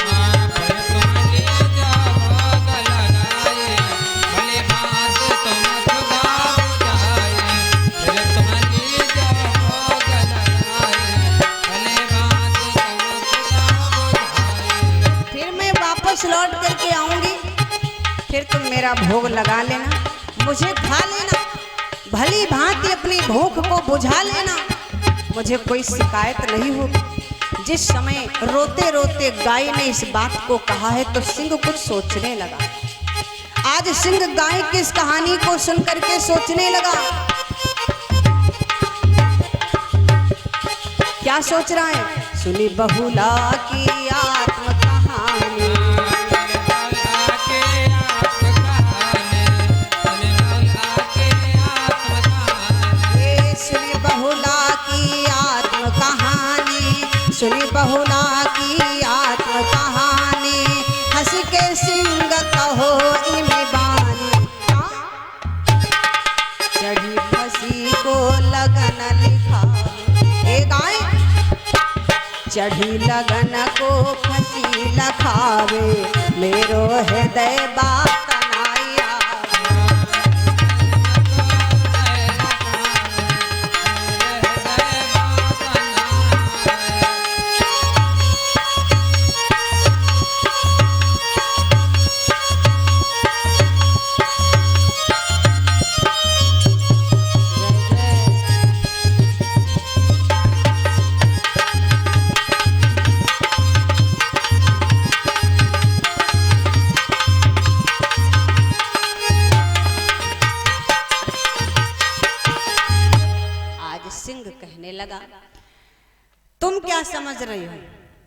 Speaker 1: मेरा भोग लगा लेना, मुझे खा लेना, भली भांति अपनी भूख को बुझा लेना, मुझे कोई शिकायत नहीं होगी। जिस समय रोते रोते गाय ने इस बात को कहा है तो सिंह कुछ सोचने लगा। आज सिंह गाय की इस कहानी को सुन करके सोचने लगा। क्या सोच रहा है? सुनी बहुला की आत्म कहानी, सुनी बहुला की आत्म कहानी, सुनी बहुला की आत्म कहानी, हंस के सिंह कहो इमे बानी, चढ़ी फंसी को लगन लिखा। ए गाय चढ़ी लगन को फंसी लखावे, मेरो हृदय बात नाया। लगा, तुम क्या समझ रही हो?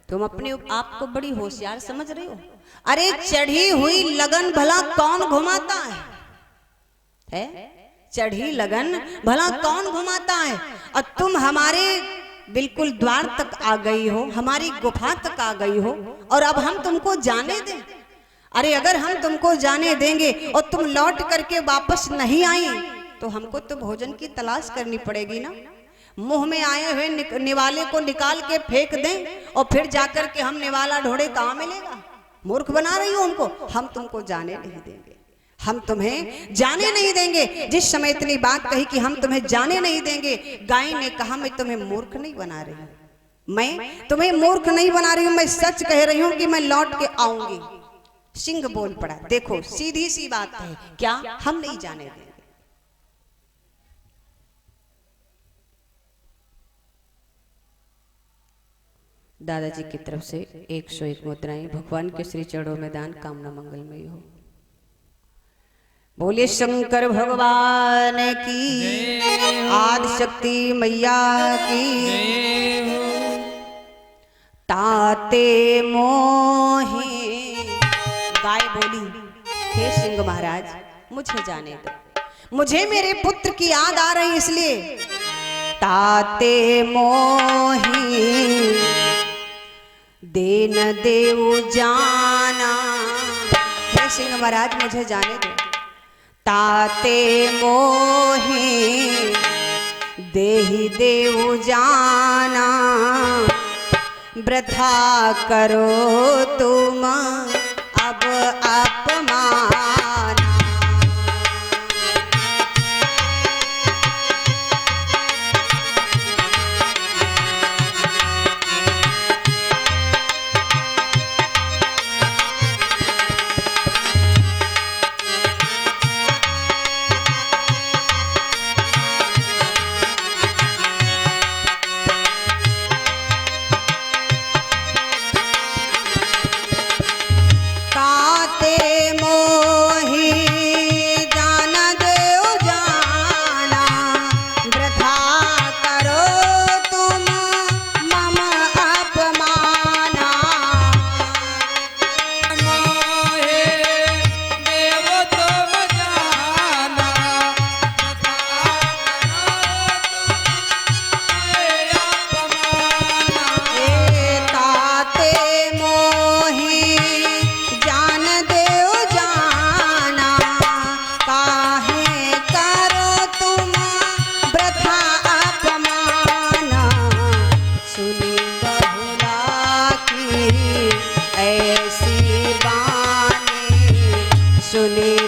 Speaker 1: तुम अपने आप को बड़ी होशियार समझ रही हो। अरे चढ़ी हुई लगन भला कौन घुमाता है? चढ़ी लगन भला कौन घुमाता है? और तुम हमारे बिल्कुल द्वार तक आ गई हो, हमारी गुफा तक आ गई हो, और अब हम तुमको जाने दें? अरे अगर हम तुमको जाने देंगे और तुम लौट करके वापस नहीं आई तो हमको तो भोजन की तलाश करनी पड़ेगी ना। मुंह में आए हुए निवाले को निकाल के फेंक दें और फिर जाकर के हम निवाला ढोड़े कहाँ मिलेगा? मूर्ख बना रही हो हमको। हम तुमको जाने नहीं देंगे, हम तुम्हें जाने नहीं देंगे। जिस समय इतनी बात कही कि हम तुम्हें जाने नहीं देंगे, गाय ने कहा मैं तुम्हें मूर्ख नहीं बना रही हूँ, मैं तुम्हें मूर्ख नहीं बना रही हूँ, मैं सच कह रही हूँ कि मैं लौट के आऊंगी। सिंह बोल पड़ा, देखो सीधी सी बात है, क्या हम नहीं जाने देंगे। दादाजी की तरफ से 101 मुद्राएं भगवान के श्री चरणों में दान, कामना मंगलमयी हो। बोलिए शंकर भगवान की, आदि शक्ति मैया की। ताते मोहे गाय बोली, हे सिंह महाराज मुझे जाने दो, मुझे मेरे पुत्र की याद आ रही इसलिए। ताते मोही देन देव जाना, हे सिंह महाराज मुझे जाने दो। ताते मोही देहि देव जाना, वृथा करो तुम अब अपमान।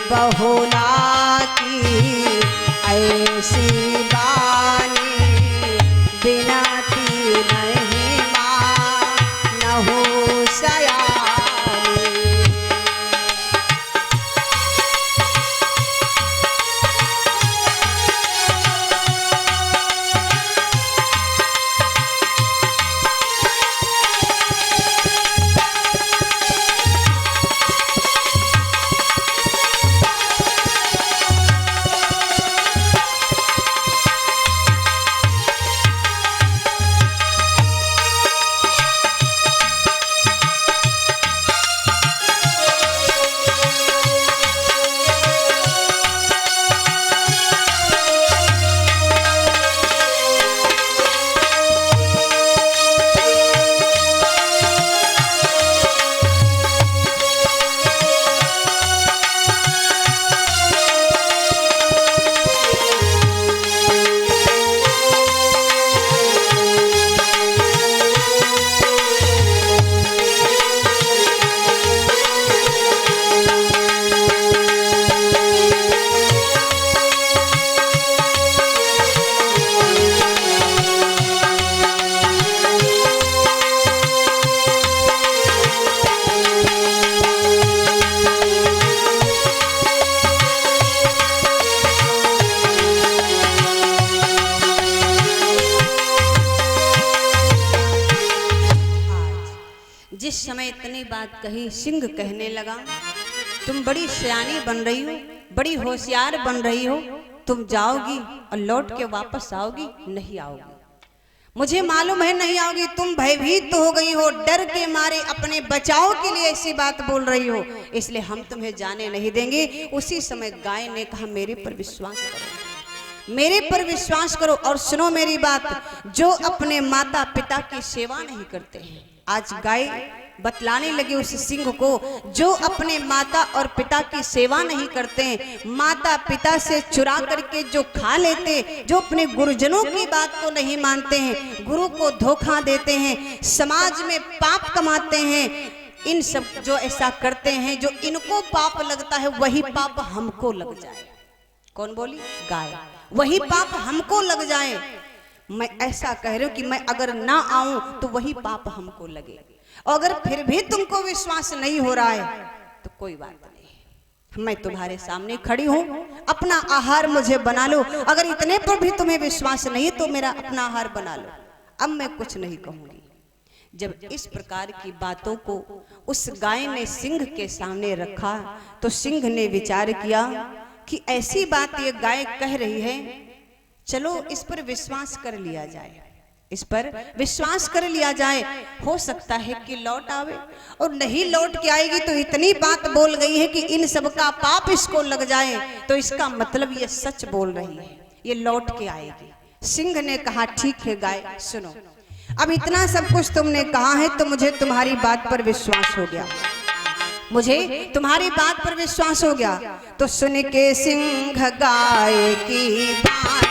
Speaker 1: बहुला की ऐसी बानी, बिनती नहीं मानहु सयानी। इतनी बात कही, सिंह कहने लगा तुम बड़ी सयानी बन रही हो, बड़ी होशियार बन रही हो, तुम जाओगी और लौट के वापस आओगी? नहीं आओगी, मुझे मालूम है नहीं आओगी। तुम भयभीत तो हो गई हो, डर के मारे अपने बचाव के लिए ऐसी बात बोल रही हो, इसलिए हम तुम्हें जाने नहीं देंगे। उसी समय गाय ने कहा मेरे पर विश्वास करो, मेरे पर विश्वास करो और सुनो मेरी बात, जो अपने माता पिता की सेवा नहीं करते हैं, आज गाय बतलाने लगे उस सिंह को, जो अपने माता और पिता की सेवा नहीं करते हैं, माता पिता से चुरा करके जो खा लेते, जो अपने गुरुजनों की बात को नहीं मानते हैं, गुरु को धोखा देते हैं, समाज में पाप कमाते हैं, इन सब जो ऐसा करते हैं, जो इनको पाप लगता है वही पाप हमको लग जाए। कौन बोली? गाय। वही पाप हमको लग जाए। मैं ऐसा कह रही हूं कि मैं अगर ना आऊं तो वही पाप हमको लगे, और अगर फिर भी तुमको विश्वास नहीं हो रहा है तो कोई बात नहीं, मैं तुम्हारे सामने खड़ी हूं, अपना आहार मुझे बना लो। अगर इतने पर भी तुम्हें विश्वास नहीं तो मेरा अपना आहार बना लो, अब मैं कुछ नहीं कहूंगी। जब इस प्रकार की बातों को उस गाय ने सिंह के सामने रखा तो सिंह ने विचार किया कि ऐसी बात ये गाय कह रही है, चलो इस पर विश्वास कर लिया जाए, इस पर विश्वास कर लिया जाए, हो सकता है कि लौट आवे, और नहीं लौट के आएगी तो इतनी बात बोल गई है कि इन सब का पाप इसको लग जाए, तो इसका मतलब ये सच बोल रही है, ये लौट के आएगी। सिंह ने कहा ठीक है गाय, सुनो, अब इतना सब कुछ तुमने कहा है तो मुझे तुम्हारी बात पर विश्वास हो गया, मुझे तुम्हारी बात पर विश्वास हो गया। तो सुन के सिंह गाय की बात,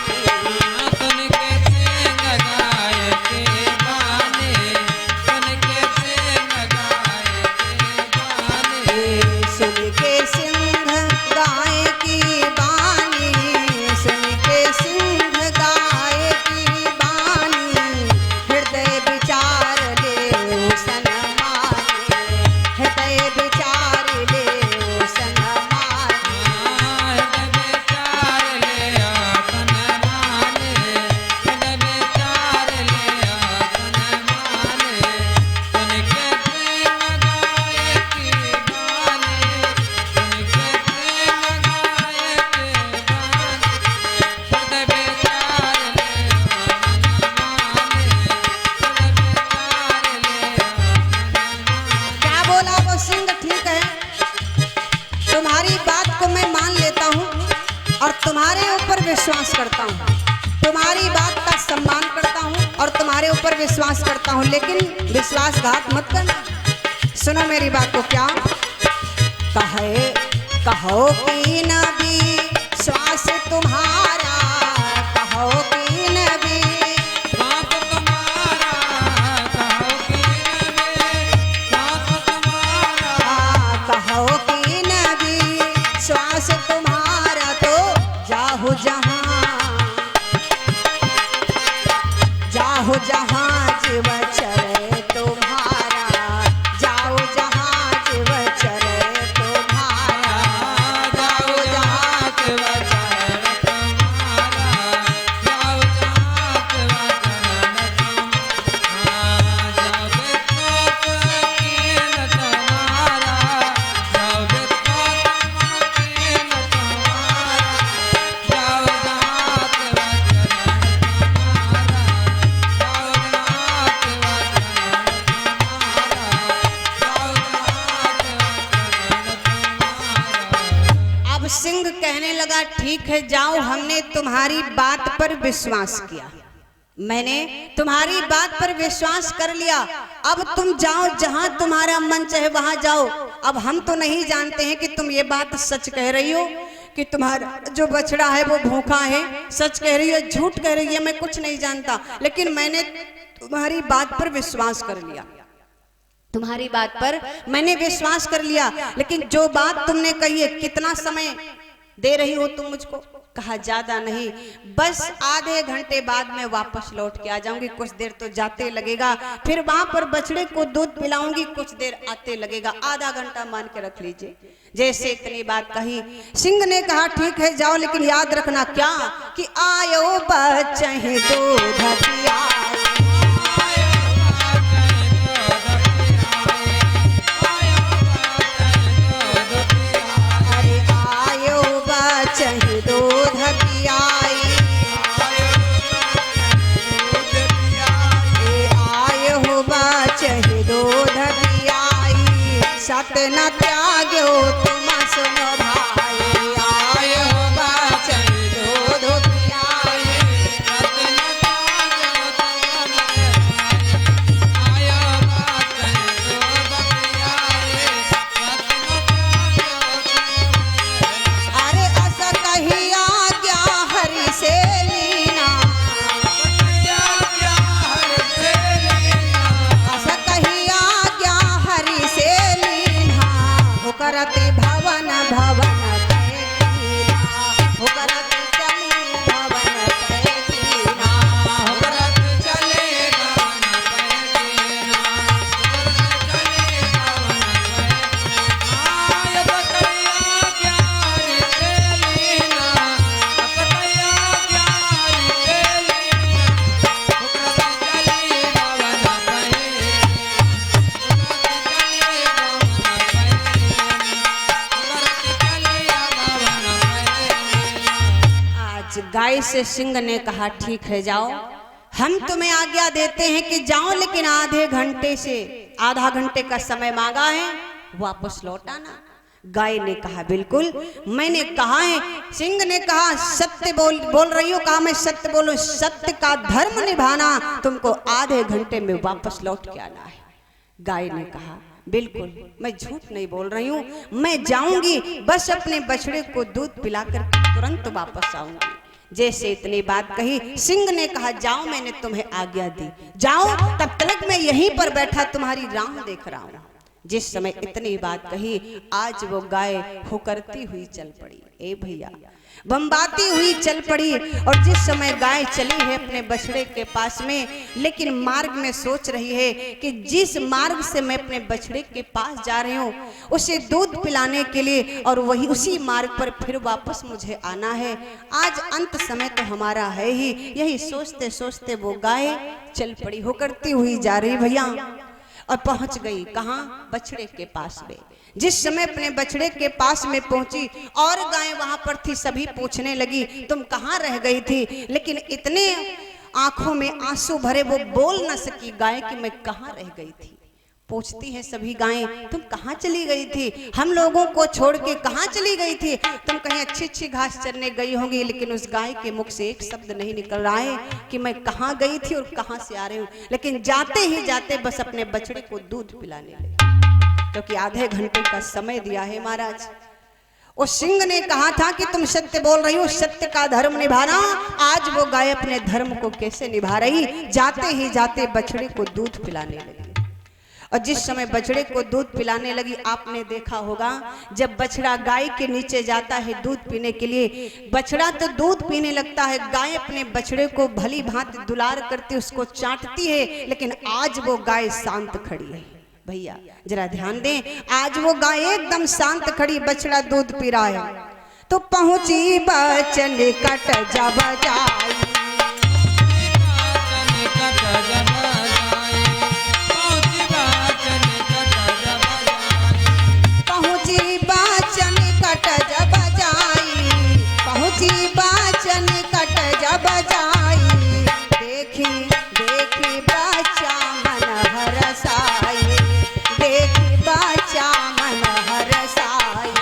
Speaker 1: विश्वास करता हूँ, तुम्हारी बात का सम्मान करता हूँ और तुम्हारे ऊपर विश्वास करता हूँ, लेकिन विश्वासघात मत करना। सुनो मेरी बात को, क्या कहो कि नबी श्वास तुम्हारा, कहो कि नबी
Speaker 2: श्वास तुम्हारा, कहो कि नबी श्वास तुम्हारा,
Speaker 1: कहो कि नबी श्वास तुम्हारा, तो जाहु जहां, जाहु जहां जीव चले तुम्हारा, जाओ जहां जीव चले तुम्हारा, जाओ जहां जीव चले
Speaker 2: तुम्हारा, जाओ जहां जीव चले तुम्हारा, जाओ बेखौफ कीन तुम्हारा, जाओ बेखौफ कीन तुम्हारा, जाओ जहां जीव चले तुम्हारा, जाओ जहां जीव चले तुम्हारा, जाओ जहां जीव चले तुम्हारा।
Speaker 1: अब सिंह कहने लगा ठीक है जाओ, हमने तुम्हारी बात पर विश्वास किया, मैंने तुम्हारी बात पर विश्वास कर लिया, अब तुम जाओ जहां तुम्हारा मन चाहे वहां जाओ। अब हम तो नहीं जानते हैं कि तुम ये बात सच कह रही हो कि तुम्हारा जो बछड़ा है वो भूखा है, सच कह रही हो झूठ कह रही है, मैं कुछ नहीं जानता, लेकिन मैंने तुम्हारी बात पर विश्वास कर लिया, तुम्हारी बात पर मैंने विश्वास कर लिया। लेकिन जो बात तुमने कही है, कितना समय दे रही हो तुम मुझको? कहा ज्यादा नहीं, बस आधे घंटे बाद में वापस लौट के आ जाऊंगी, कुछ देर तो जाते लगेगा, फिर वहां पर बछड़े को दूध पिलाऊंगी, कुछ देर आते लगेगा, आधा घंटा मान के रख लीजिए। जैसे इतनी बात कही, सिंह ने कहा ठीक है जाओ, लेकिन याद रखना क्या कि आयो बच्चे दूध पियाए, सत्य न त्याग्यो तुम सुनो भाई आयो बचन दूध पियाए
Speaker 2: सत्य न त्याग्यो तुम आयो बचन दूध पियाए सत्य न त्याग्यो तुम
Speaker 1: अरे अस कही आज्ञा हरि से लीना अस कही आज्ञा हरि से लीना हो करते भवन भवन पैकीना हो करते चली भवन पैकीना
Speaker 2: भरत चले गवन पैकीना भरत चले गवन पैकीना आय बकैया ग्यारी तेलीना बकैया ग्यारी तेलीना भरत चले गवन
Speaker 1: आज गाय से सिंह ने कहा ठीक है जाओ, हम तुम्हें आज्ञा देते हैं कि जाओ, लेकिन आधा घंटे का समय मांगा है, वापस लौटाना। गाय ने कहा बिल्कुल, मैंने कहा है। सिंह ने कहा सत्य बोल रही हो? कहा मैं सत्य बोलूं, सत्य का धर्म निभाना, तुमको आधे घंटे में वापस लौट के आना है। गाय ने कहा बिल्कुल, मैं झूठ नहीं बोल रही हूँ, मैं जाऊंगी, बस अपने बछड़े को दूध पिलाकर तुरंत वापस आऊंगी। जैसे इतनी बात कही, सिंह ने कहा जाओ, मैंने तुम्हें आज्ञा दी, जाओ, तब तक मैं यहीं पर बैठा तुम्हारी राह देख रहा हूँ। जिस समय इतनी बात कही, आज वो गाय हुकरती हुई चल पड़ी। ए भैया, बम्बाती हुई चल पड़ी। और जिस समय गाय चली है अपने बछड़े के पास में, लेकिन मार्ग में सोच रही है कि जिस मार्ग से मैं अपने बछड़े के पास जा रही हूँ, उसे दूध पिलाने के लिए, और वही उसी मार्ग पर फिर वापस मुझे आना है। आज अंत समय तो हमारा है ही। यही सोचते सोचते वो गाय चल पड़ी, हुकरती हुई जा रही भैया, और पहुंच गई कहाँ? बछड़े के पास में। जिस समय अपने बछड़े के पास में पहुंची, और गाय वहां पर थी, सभी पूछने लगी तुम कहाँ रह गई थी, लेकिन इतने आंखों में आंसू भरे वो बोल न सकी गाय कि मैं कहाँ रह गई थी। पूछती है सभी गायें, तुम कहाँ चली गई थी? हम लोगों को छोड़ के कहाँ चली गई थी? तुम कहीं अच्छी अच्छी घास चरने गई होंगी। लेकिन उस गाय के मुख से एक शब्द नहीं निकल रहा है कि मैं कहाँ गई थी और कहाँ से आ रही हूँ। लेकिन जाते ही जाते बस अपने बछड़े को दूध पिलाने लगी, क्योंकि आधे घंटे का समय दिया है महाराज। उस सिंह ने कहा था कि तुम सत्य बोल रही हो, सत्य का धर्म निभाना। आज वो गाय अपने धर्म को कैसे निभा रही? जाते ही जाते बछड़े को दूध पिलाने लगी। और जिस समय बछड़े को दूध पिलाने लगी, आपने देखा होगा जब बछड़ा गाय के नीचे जाता है दूध पीने के लिए, बछड़ा तो दूध पीने लगता है, गाय अपने बछड़े को भली भांति दुलार करती, उसको चाटती है। लेकिन आज वो गाय शांत खड़ी है। भैया जरा ध्यान दें, आज वो गाय एकदम शांत खड़ी, बछड़ा दूध पी रहा है। तो पहुंची बचन कट जब जाई, पहुंची बाचन कट जब जाई, पहुंची बाचन कट जब जाई, देखी देखी बच्चा मन हरसाई, देखी बच्चा मन हरसाई।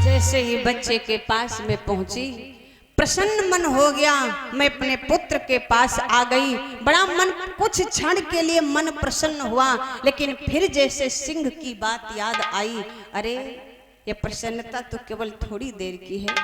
Speaker 1: जैसे ही बच्चे के पास में पहुंची, प्रसन्न मन हो गया, मैं अपने पुत्र के पास आ गई। बड़ा मन, कुछ क्षण के लिए मन प्रसन्न हुआ, लेकिन फिर जैसे सिंह की बात याद आई, अरे ये प्रसन्नता तो केवल थोड़ी देर की है।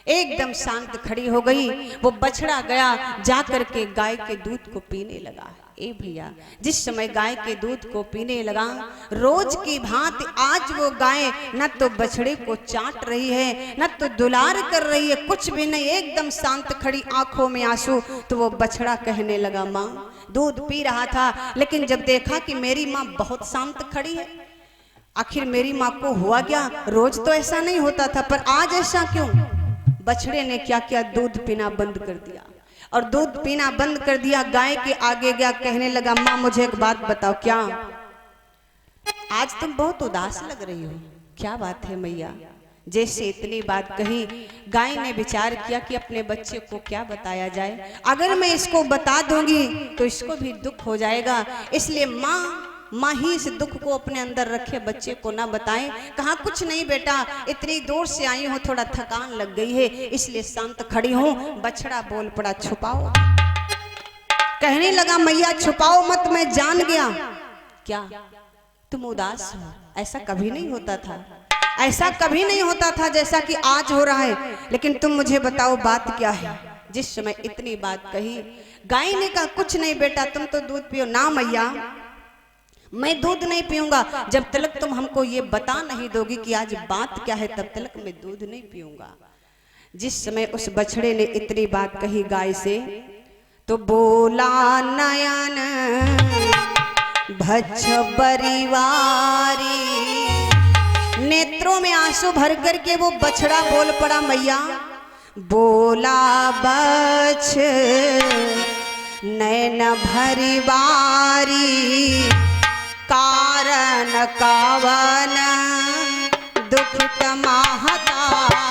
Speaker 1: एकदम शांत खड़ी हो गई। वो बछड़ा गया, जाकर के गाय के दूध को पीने लगा। ए भैया, जिस समय गाय के दूध को पीने लगा, रोज की भांति आज वो गाय न तो बछड़े को चाट रही है, न तो दुलार कर रही है, कुछ भी नहीं, एकदम शांत खड़ी, आंखों में आंसू। तो वो बछड़ा कहने लगा, माँ, दूध पी रहा था, लेकिन जब देखा कि मेरी माँ बहुत शांत खड़ी है, आखिर मेरी माँ को हुआ क्या? रोज तो ऐसा नहीं होता था, पर आज ऐसा क्यों? बछड़े ने क्या किया, दूध पीना बंद कर दिया। और दूध पीना बंद कर दिया, गाय के आगे गया, कहने लगा, माँ मुझे एक बात बताओ। क्या? आज तुम बहुत उदास लग रही हो, क्या बात है मैया? जैसे इतनी बात कही, गाय ने विचार किया कि अपने बच्चे को क्या बताया जाए। अगर मैं इसको बता दूंगी तो इसको भी दुख हो जाएगा, इसलिए माँ ही इस दुख को अपने अंदर रखे, बच्चे को ना बताएं। कहा, कुछ नहीं बेटा, इतनी दूर से आई हूँ, थोड़ा थकान लग गई है, इसलिए शांत खड़ी हूँ। बछड़ा बोल पड़ा, छुपाओ। कहने लगा, मैया छुपाओ मत, मैं जान गया। क्या तुम उदास हो? ऐसा कभी नहीं होता था, ऐसा कभी नहीं होता था जैसा कि आज हो रहा है। लेकिन तुम मुझे बताओ बात क्या है? जिस समय इतनी बात कही, गाय ने कहा, कुछ नहीं बेटा, तुम तो दूध पियो। ना मैया, मैं दूध नहीं पीऊंगा, जब तक तुम हमको ये बता नहीं दोगी कि आज बात क्या है, तब तक मैं दूध नहीं पीऊंगा। जिस समय उस बछड़े ने इतनी बात कही गाय से, तो बोला, नयन भच्छ बरिवारी। नेत्रों में आंसू भर करके वो बछड़ा बोल पड़ा, मैया। बोला, बछ नैन भरिवारी, कारण कावन दुख महतारी।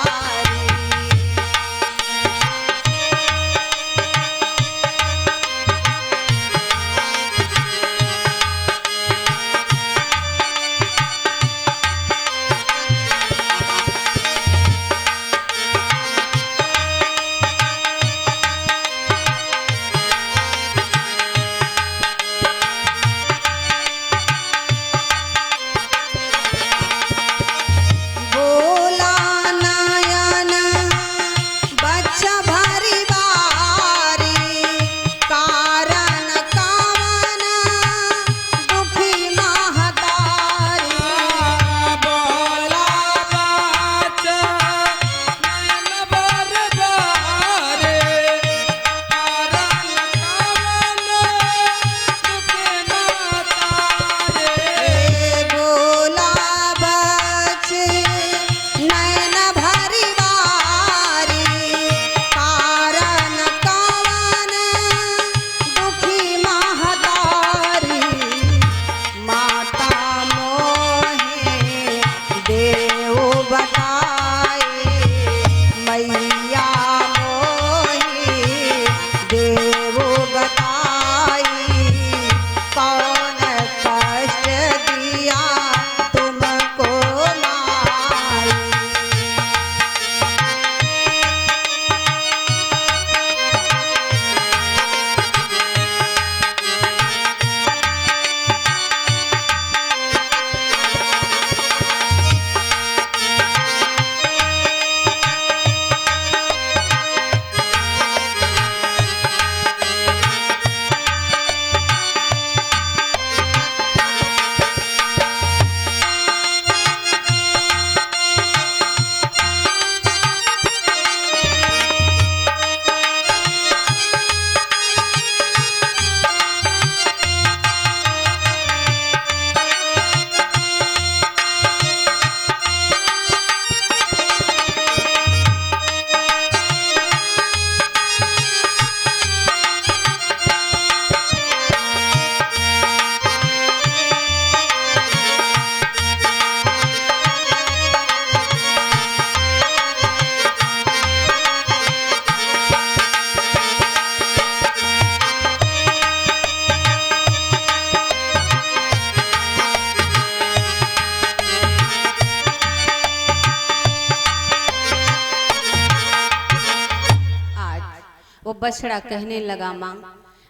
Speaker 1: वो बछड़ा कहने लगा, माँ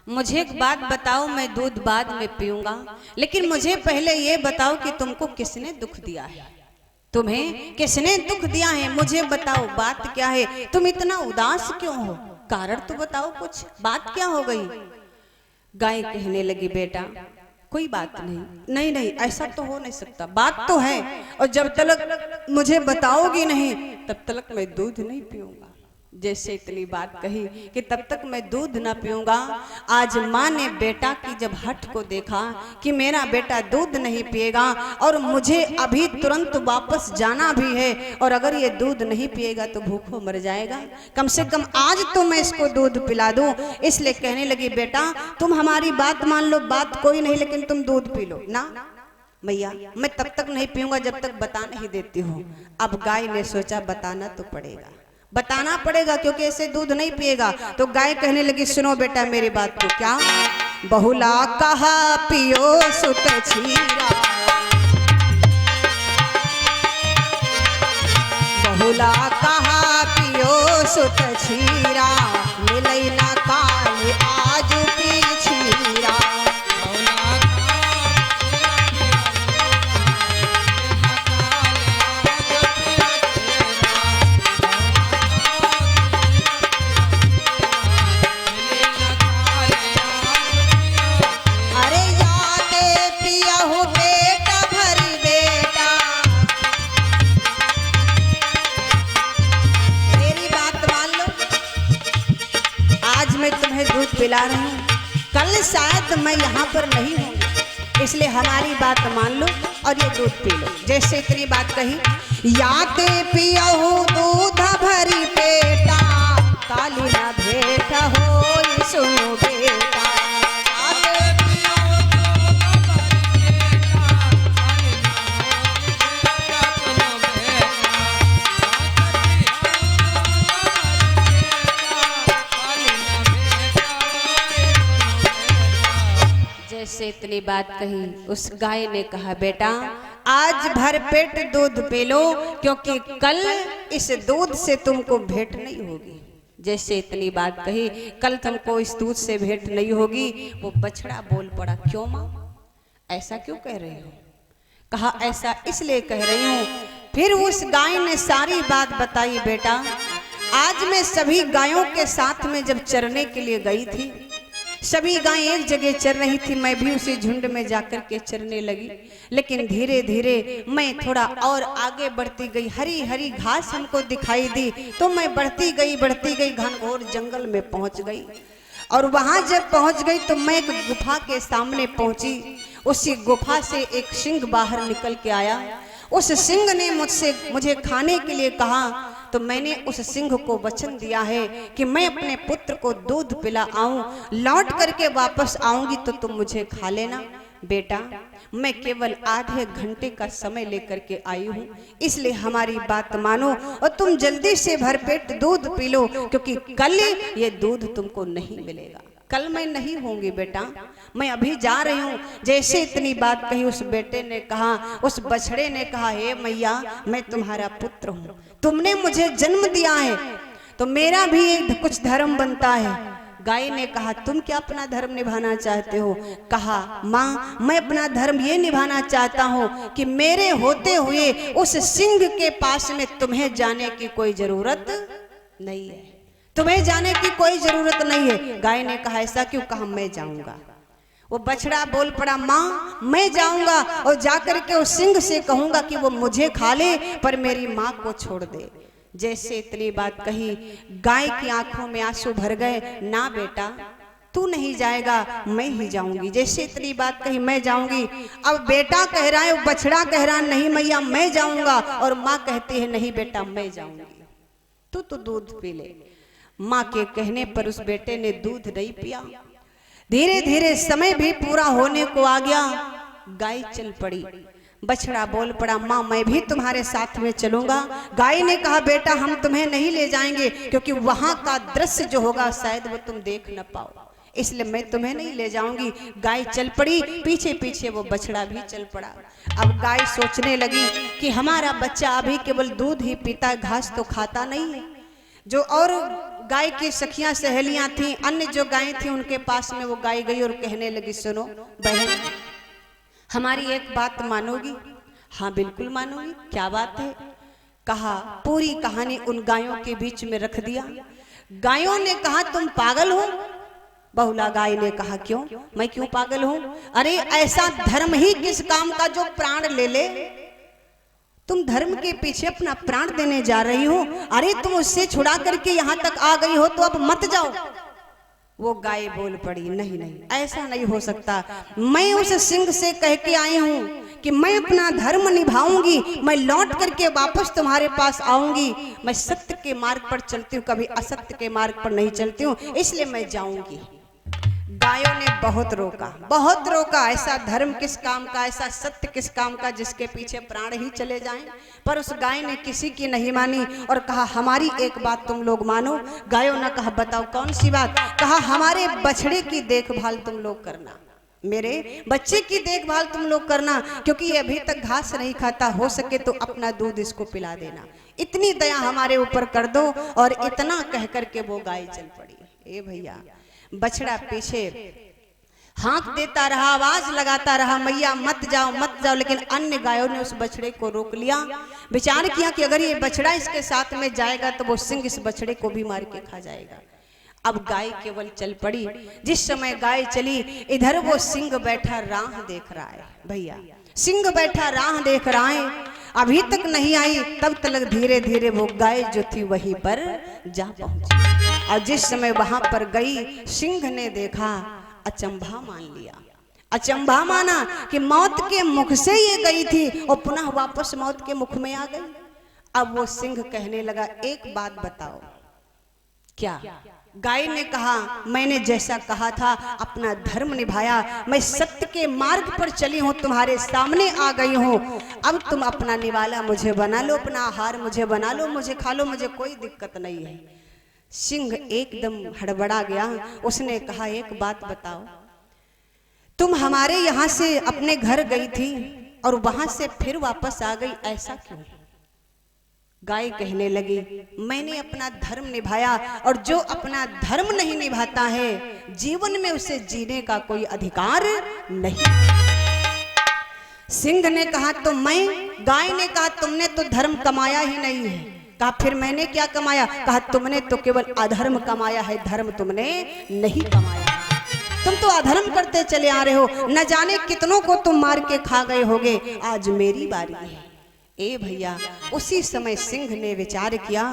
Speaker 1: मुझे एक बात बताओ, मैं दूध बाद में पीऊंगा, लेकिन मुझे पहले ये बताओ कि तुमको किसने दुख दिया है? तुम्हें किसने दुख दिया है? मुझे बताओ, बात क्या है? तुम इतना उदास क्यों हो? कारण तो बताओ, कुछ बात क्या हो गई? गाय कहने लगी, बेटा कोई बात नहीं, नहीं नहीं ऐसा तो हो नहीं सकता, बात तो है, और जब तक मुझे बताओगी नहीं तब तक मैं दूध नहीं पीऊंगा। जैसे इतनी बात कही कि तब तक मैं दूध ना पीऊंगा। आज माँ ने बेटा की जब हट को देखा कि मेरा बेटा दूध नहीं पिएगा और मुझे अभी तुरंत वापस जाना भी है, और अगर ये दूध नहीं पिएगा तो भूखों मर जाएगा, कम से कम आज तो मैं इसको दूध पिला दूं। इसलिए कहने लगी, बेटा तुम हमारी बात मान लो, बात कोई नहीं, लेकिन तुम दूध पी लो ना। मैया मैं तब तक नहीं पीऊंगा जब तक बता नहीं देती हूँ। अब गाय ने सोचा बताना तो पड़ेगा, बताना पड़ेगा, क्योंकि ऐसे दूध नहीं पिएगा। तो गाय कहने लगी, सुनो बेटा मेरी बात को। क्या? बहुला कहा पियो सुत छीरा, बहुला कहा पियो सुत छीरा, मिलई ना काल आज पी छीरा। पिला रही हूँ, कल शायद मैं यहाँ पर नहीं हूँ, इसलिए हमारी बात मान लो और ये दूध पी लो। जैसे इतनी बात कही, याते पियहु दूध भरी पेटा, काली ना भेट हो सुनो बेटा। जैसे इतनी बात कही, उस गाय ने कहा, बेटा आज भर पेट दूध पी लो, क्योंकि कल इस दूध से तुमको भेंट नहीं होगी। जैसे इतनी बात कही, कल तुमको इस दूध से भेंट नहीं होगी। वो बछड़ा बोल पड़ा, क्यों माँ, ऐसा क्यों कह रही हो? कहा, ऐसा इसलिए कह रही हूँ। फिर उस गाय ने सारी बात बताई, बेटा आज मैं सभी गायों के साथ में जब चरने के लिए गई थी, सभी गायें एक जगह चर रही थी, मैं भी उसी झुंड में जाकर के चरने लगी। लेकिन धीरे धीरे मैं थोड़ा और आगे बढ़ती गई, हरी हरी घास हमको दिखाई दी, तो मैं बढ़ती गई घनघोर जंगल में पहुंच गई। और वहां जब पहुंच गई तो मैं एक गुफा के सामने पहुंची। उसी गुफा से एक सिंह बाहर निकल के आया। उस सिंह ने मुझे खाने के लिए कहा, तो मैंने उस सिंह को वचन दिया है कि मैं अपने पुत्र को दूध पिला आऊं, लौट करके वापस आऊंगी तो तुम मुझे खा लेना। बेटा मैं केवल आधे घंटे का समय लेकर के आई हूँ, इसलिए हमारी बात मानो और तुम जल्दी से भरपेट दूध पी लो, क्योंकि कल ये दूध तुमको नहीं मिलेगा। कल मैं नहीं होंगी बेटा, मैं अभी जा रही हूँ। जैसे इतनी बात कही, उस बेटे ने कहा, उस बछड़े ने कहा, हे मैया मैं तुम्हारा पुत्र हूँ, तुमने मुझे जन्म दिया है तो मेरा भी कुछ धर्म बनता है। गाय ने कहा, तुम क्या अपना धर्म निभाना चाहते हो? कहा, माँ मैं अपना धर्म ये निभाना चाहता हूँ कि मेरे होते हुए उस सिंह के पास में तुम्हें जाने की कोई जरूरत नहीं है, तुम्हें जाने की कोई जरूरत नहीं है। गाय ने कहा, ऐसा क्यों? कहा, मैं जाऊंगा। वो बछड़ा बोल पड़ा, माँ मैं जाऊंगा और जाकर के उस सिंह से कहूंगा कि वो मुझे खा ले, पर मेरी माँ को छोड़ दे। जैसे इतनी बात कही, गाय की आंखों में आंसू भर गए। ना बेटा तू नहीं जाएगा, मैं ही जाऊंगी। जैसे इतनी बात कही, मैं जाऊंगी। अब बेटा कह रहा है, बछड़ा कह रहा है, नहीं मैया मैं जाऊंगा, और माँ कहती है, नहीं बेटा मैं जाऊंगी, तू तो दूध पी ले। माँ के कहने पर उस बेटे ने दूध नहीं पिया। धीरे धीरे समय भी पूरा होने को आ गया। गाय चल पड़ी। बछड़ा बोल पड़ा, माँ मैं भी तुम्हारे साथ में चलूंगा। गाय ने कहा, बेटा हम तुम्हें नहीं ले जाएंगे, क्योंकि वहां का दृश्य जो होगा शायद वो तुम देख न पाओ, इसलिए मैं तुम्हें नहीं ले जाऊंगी। गाय चल पड़ी, पीछे पीछे वो बछड़ा भी चल पड़ा। अब गाय सोचने लगी कि हमारा बच्चा अभी केवल दूध ही पीता, घास तो खाता नहीं है। जो और गाय की सखियां सहेलियां थी, अन्य जो गायें थी, उनके पास में वो गाय गई और कहने लगी, सुनो बहन हमारी एक बात मानोगी? हाँ बिल्कुल मानूंगी। क्या बात है? कहा, पूरी कहानी उन गायों के बीच में रख दिया। गायों ने कहा, तुम पागल हो? बहुला गाय ने कहा, क्यों? मैं क्यों पागल हूं? अरे ऐसा धर्म ही किस काम का जो प्राण ले ले?
Speaker 3: तुम धर्म के पीछे अपना प्राण देने जा रही हो, अरे तुम उससे छुड़ा करके यहाँ तक आ गई हो तो अब मत जाओ। वो गाय बोल पड़ी, नहीं नहीं, ऐसा नहीं हो सकता। मैं उस सिंह से कह के आई हूँ कि मैं अपना धर्म निभाऊंगी, मैं लौट करके वापस तुम्हारे पास आऊंगी। मैं सत्य के मार्ग पर चलती हूँ, कभी असत्य के मार्ग पर नहीं चलती हूँ, इसलिए मैं जाऊंगी। गायों ने बहुत रोका, बहुत रोका। ऐसा धर्म किस काम का, ऐसा सत्य किस काम का जिसके पीछे प्राण ही चले जाएं। पर उस गाय ने किसी की नहीं मानी और कहा हमारी एक बात तुम लोग मानो। गायों ने कहा बताओ कौन सी बात? कहा हमारे बछड़े की देखभाल तुम लोग करना, मेरे बच्चे की देखभाल तुम लोग करना, क्योंकि ये अभी तक घास नहीं खाता, हो सके तो अपना दूध इसको पिला देना, इतनी दया हमारे ऊपर कर दो। और इतना कह करके वो गाय चल पड़ी। ए भैया, बछड़ा पीछे हाँक देता रहा, आवाज लगाता रहा, मैया मत जाओ मत जाओ। लेकिन अन्य गायों ने उस बछड़े को रोक लिया। विचार किया कि अगर ये बछड़ा इसके साथ में जाएगा तो वो सिंह इस बछड़े को भी मार के खा जाएगा। अब गाय केवल चल पड़ी। जिस समय गाय चली, इधर वो सिंह बैठा राह देख रहा है। भैया, सिंह बैठा राह देख रहा है, अभी तक नहीं आई। तब तक धीरे धीरे वो गाय जो थी वहीं पर जा पहुंची। और जिस समय वहां पर गई, सिंह ने देखा, अचंभा मान लिया। अचंभा माना कि मौत के मुख से ये गई थी और पुनः वापस मौत के मुख में आ गई। अब वो सिंह कहने लगा, एक बात बताओ। क्या? गाय ने कहा, मैंने जैसा कहा था अपना धर्म निभाया, मैं सत्य के मार्ग पर चली हूँ, तुम्हारे सामने आ गई हूँ। अब तुम अपना निवाला मुझे बना लो, अपना आहार मुझे बना लो, मुझे खा लो, मुझे कोई दिक्कत नहीं है। सिंह एकदम हड़बड़ा गया। उसने कहा, एक बात बताओ, तुम हमारे यहाँ से अपने घर गई थी और वहां से फिर वापस आ गई, ऐसा क्यों? गाय कहने लगी, मैंने अपना धर्म निभाया और जो अपना धर्म नहीं निभाता है जीवन में उसे जीने का कोई अधिकार नहीं। सिंह ने कहा, तो मैं? गाय ने कहा, तुमने तो धर्म कमाया ही नहीं है। कहा, फिर मैंने क्या कमाया? कहा, तुमने तो केवल अधर्म कमाया है, धर्म तुमने नहीं कमाया। तुम तो अधर्म करते चले आ रहे हो, न जाने कितनों को तुम मार के खा गए होगे, आज मेरी बारी है। ए भैया, उसी समय सिंह ने विचार किया,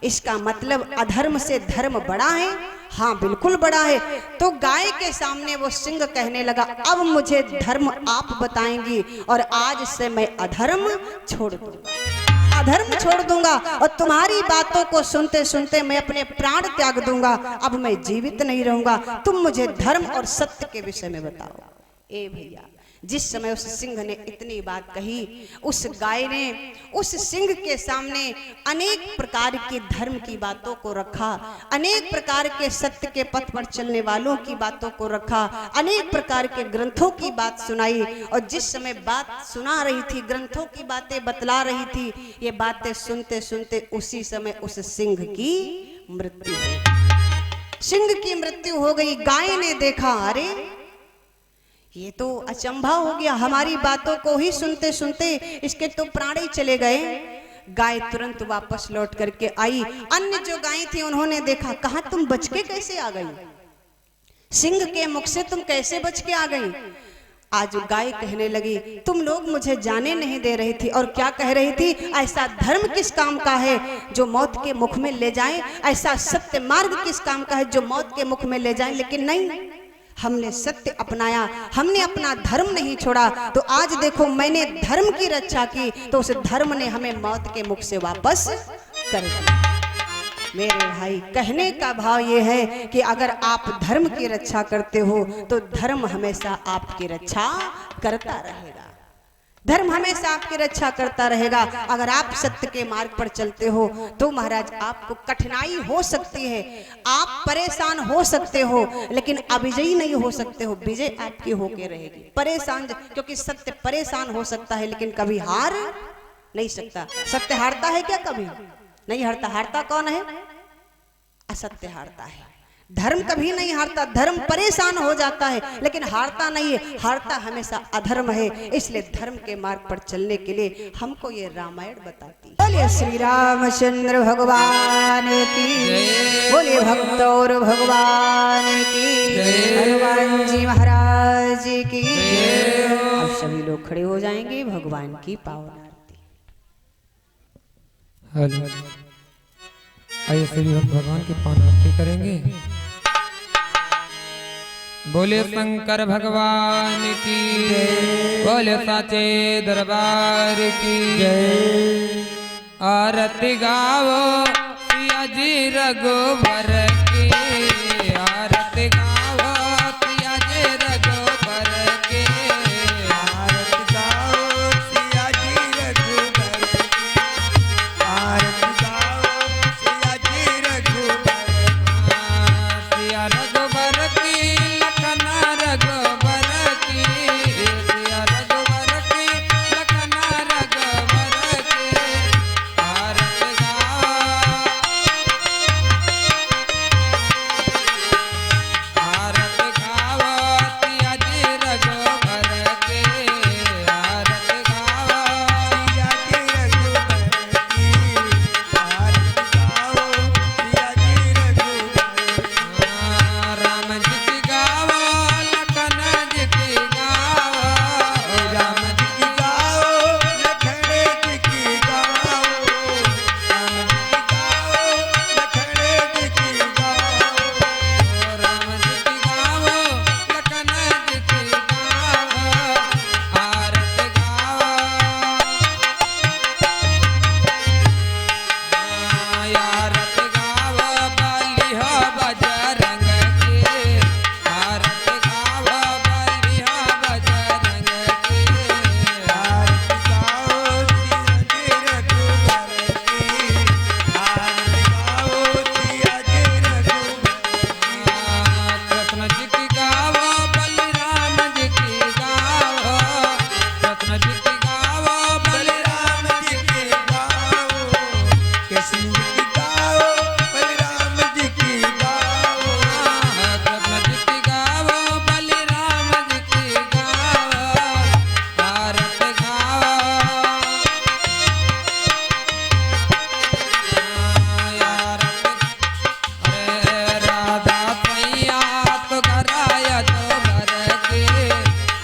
Speaker 3: इसका मतलब अधर्म से धर्म बड़ा है। हाँ, बिल्कुल बड़ा है। तो गाय के सामने वो सिंह कहने लगा, अब मुझे धर्म आप बताएंगी और आज से मैं अधर्म छोड़ दूंगा, अधर्म छोड़ दूंगा और तुम्हारी बातों को सुनते सुनते मैं अपने प्राण त्याग दूंगा। अब मैं जीवित नहीं रहूंगा, तुम मुझे धर्म और सत्य के विषय में बताओ। ए भैया, जिस समय उस सिंह ने इतनी बात कही, उस गाय ने उस सिंह के सामने अनेक प्रकार की धर्म की बातों को रखा, अनेक प्रकार के सत्य के पथ पर चलने वालों की बातों को रखा, अनेक प्रकार के ग्रंथों की बात सुनाई। और जिस समय बात सुना रही थी, ग्रंथों की बातें बतला रही थी, ये बातें सुनते सुनते उसी समय उस सिंह की मृत्यु हो गई। सिंह की मृत्यु हो गई। गाय ने देखा, अरे ये तो अचंभा हो गया, हमारी बातों को ही सुनते सुनते इसके तो प्राण ही चले गए। गाय तुरंत वापस लौट करके आई। अन्य जो गाय थी उन्होंने देखा, कहा तुम बच के कैसे आ गई? सिंह के मुख से तुम कैसे बच के आ गई? आज गाय कहने लगी, तुम लोग मुझे जाने नहीं दे रही थी और क्या कह रही थी, ऐसा धर्म किस काम का है जो मौत के मुख में ले जाए, ऐसा सत्य मार्ग किस काम का है जो मौत के मुख में ले जाए। लेकिन नहीं, हमने सत्य अपनाया, हमने अपना धर्म नहीं छोड़ा। तो आज देखो, मैंने धर्म की रक्षा की तो उस धर्म ने हमें मौत के मुख से वापस कर दिया। मेरे भाई, कहने का भाव ये है कि अगर आप धर्म की रक्षा करते हो तो धर्म हमेशा आपकी रक्षा करता रहेगा, धर्म हमेशा आपकी रक्षा करता रहेगा। अगर आप सत्य के मार्ग पर चलते हो तो महाराज आपको कठिनाई हो सकती है, आप परेशान हो सकते हो, लेकिन अविजयी नहीं हो सकते हो, विजय आपकी होके रहेगी। परेशान, क्योंकि सत्य परेशान हो सकता है लेकिन कभी हार नहीं सकता। सत्य हारता है क्या? कभी नहीं हारता। हारता कौन है? असत्य हारता है। धर्म कभी नहीं हारता, धर्म परेशान हो जाता है लेकिन हारता नहीं है, हारता हमेशा अधर्म है। इसलिए धर्म के मार्ग पर चलने के लिए हमको ये रामायण बताती है। बोलिए श्री रामचंद्र भगवान की, बोलिए भक्त और भगवान की, हनुमान जी महाराज की। अब सभी लोग खड़े हो जाएंगे, भगवान की पावन आरती।
Speaker 2: हेलो। आइए सभी हम भगवान की पान आरती करेंगे। बोले शंकर भगवान की, बोले साचे दरबार की आरती गाओ सिया जी रघुबर की, आरती गाओ सिया जी रघुबर की,
Speaker 4: आरती गाओ सिया जी रघुबर की, आरती गाओ सिया जी रघुबर
Speaker 2: सिया रघुबर की, लखन रघुबर की, सिया रघुबर की, लखन रघुबर की, आरती गाओ सिया जी रघुबर की, आरती गाओ
Speaker 4: सिया जी रघुबर की, आरती गाओ सिया जी रघुबर
Speaker 2: राम जी की गाओ लखन जी की गाओ, राम जी
Speaker 4: की गाओ लखन जी की गाओ, राम जी की गाओ लखन जी की गाओ,
Speaker 2: राम जी की गाओ लखन जी की गाओ, आरती गाओ आरती गाओ बलि हो बजरंग की, आरती गाओ बलि हो बजरंग की,
Speaker 4: आरती गाओ सिया जी रघुबर की, आरती गाओ सिया जी रघुबर
Speaker 2: कृष्ण जी की गाओ बलराम जी की गाओ, कृष्ण जी की गाओ
Speaker 4: बलराम जी की गाओ, कृष्ण जी की गाओ बलराम जी की गाओ,
Speaker 2: कृष्ण जी की गाओ बलराम जी की गाओ, आरती गाओ अरे राधा सैया तो घराया तो भर के,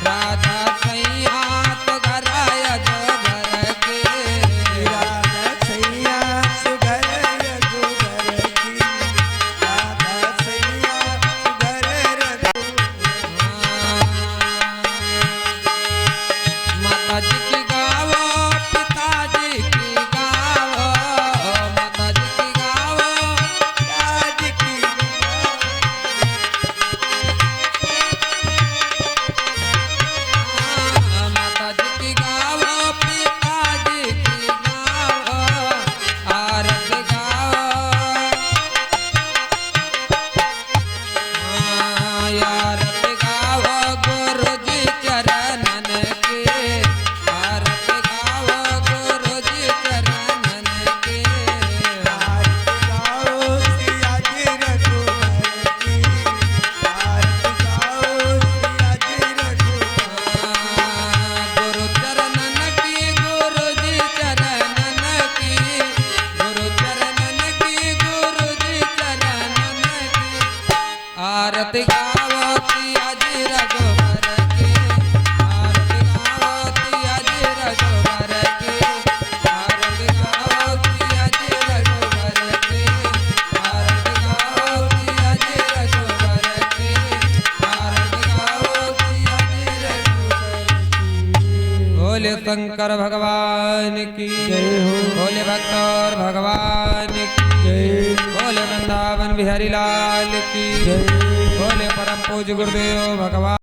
Speaker 2: राधा सैया तो घराया तो भर के,
Speaker 4: राधा सैया सुघर रघुबर की, राधा सैया सुघर
Speaker 2: माता जी की गाओ पिताजी की गाओ, माता जी की गाओ
Speaker 4: राज की
Speaker 2: माता जी की गाओ पिताजी की गाओ, आरती गाओ आरती गाओ गुरु जी चरणन की, आरती गाओ गुरु जी चरणन की,
Speaker 4: आरती गाओ सिया जी रघुबर की, आरती गाओ सिया जी रघुबर
Speaker 2: गुरु चरणन की, गुरु जी चरणन की, गुरु चरणन की, गुरु जी चरणन की, आरती गाओ सिया जी रघुबर की, आरती गाओ सिया जी रघुबर की, आरती गाओ सिया जी रघुबर की, आरती गाओ सिया जी रघुबर की, आरती गाओ सिया जी रघुबर की। बोले शंकर भगवान की जय हो, बोले भक्तौर भगवान की जय, बोले वृंदावन बिहारी लाल की जय, बोले परम पूज्य गुरुदेव भगवान।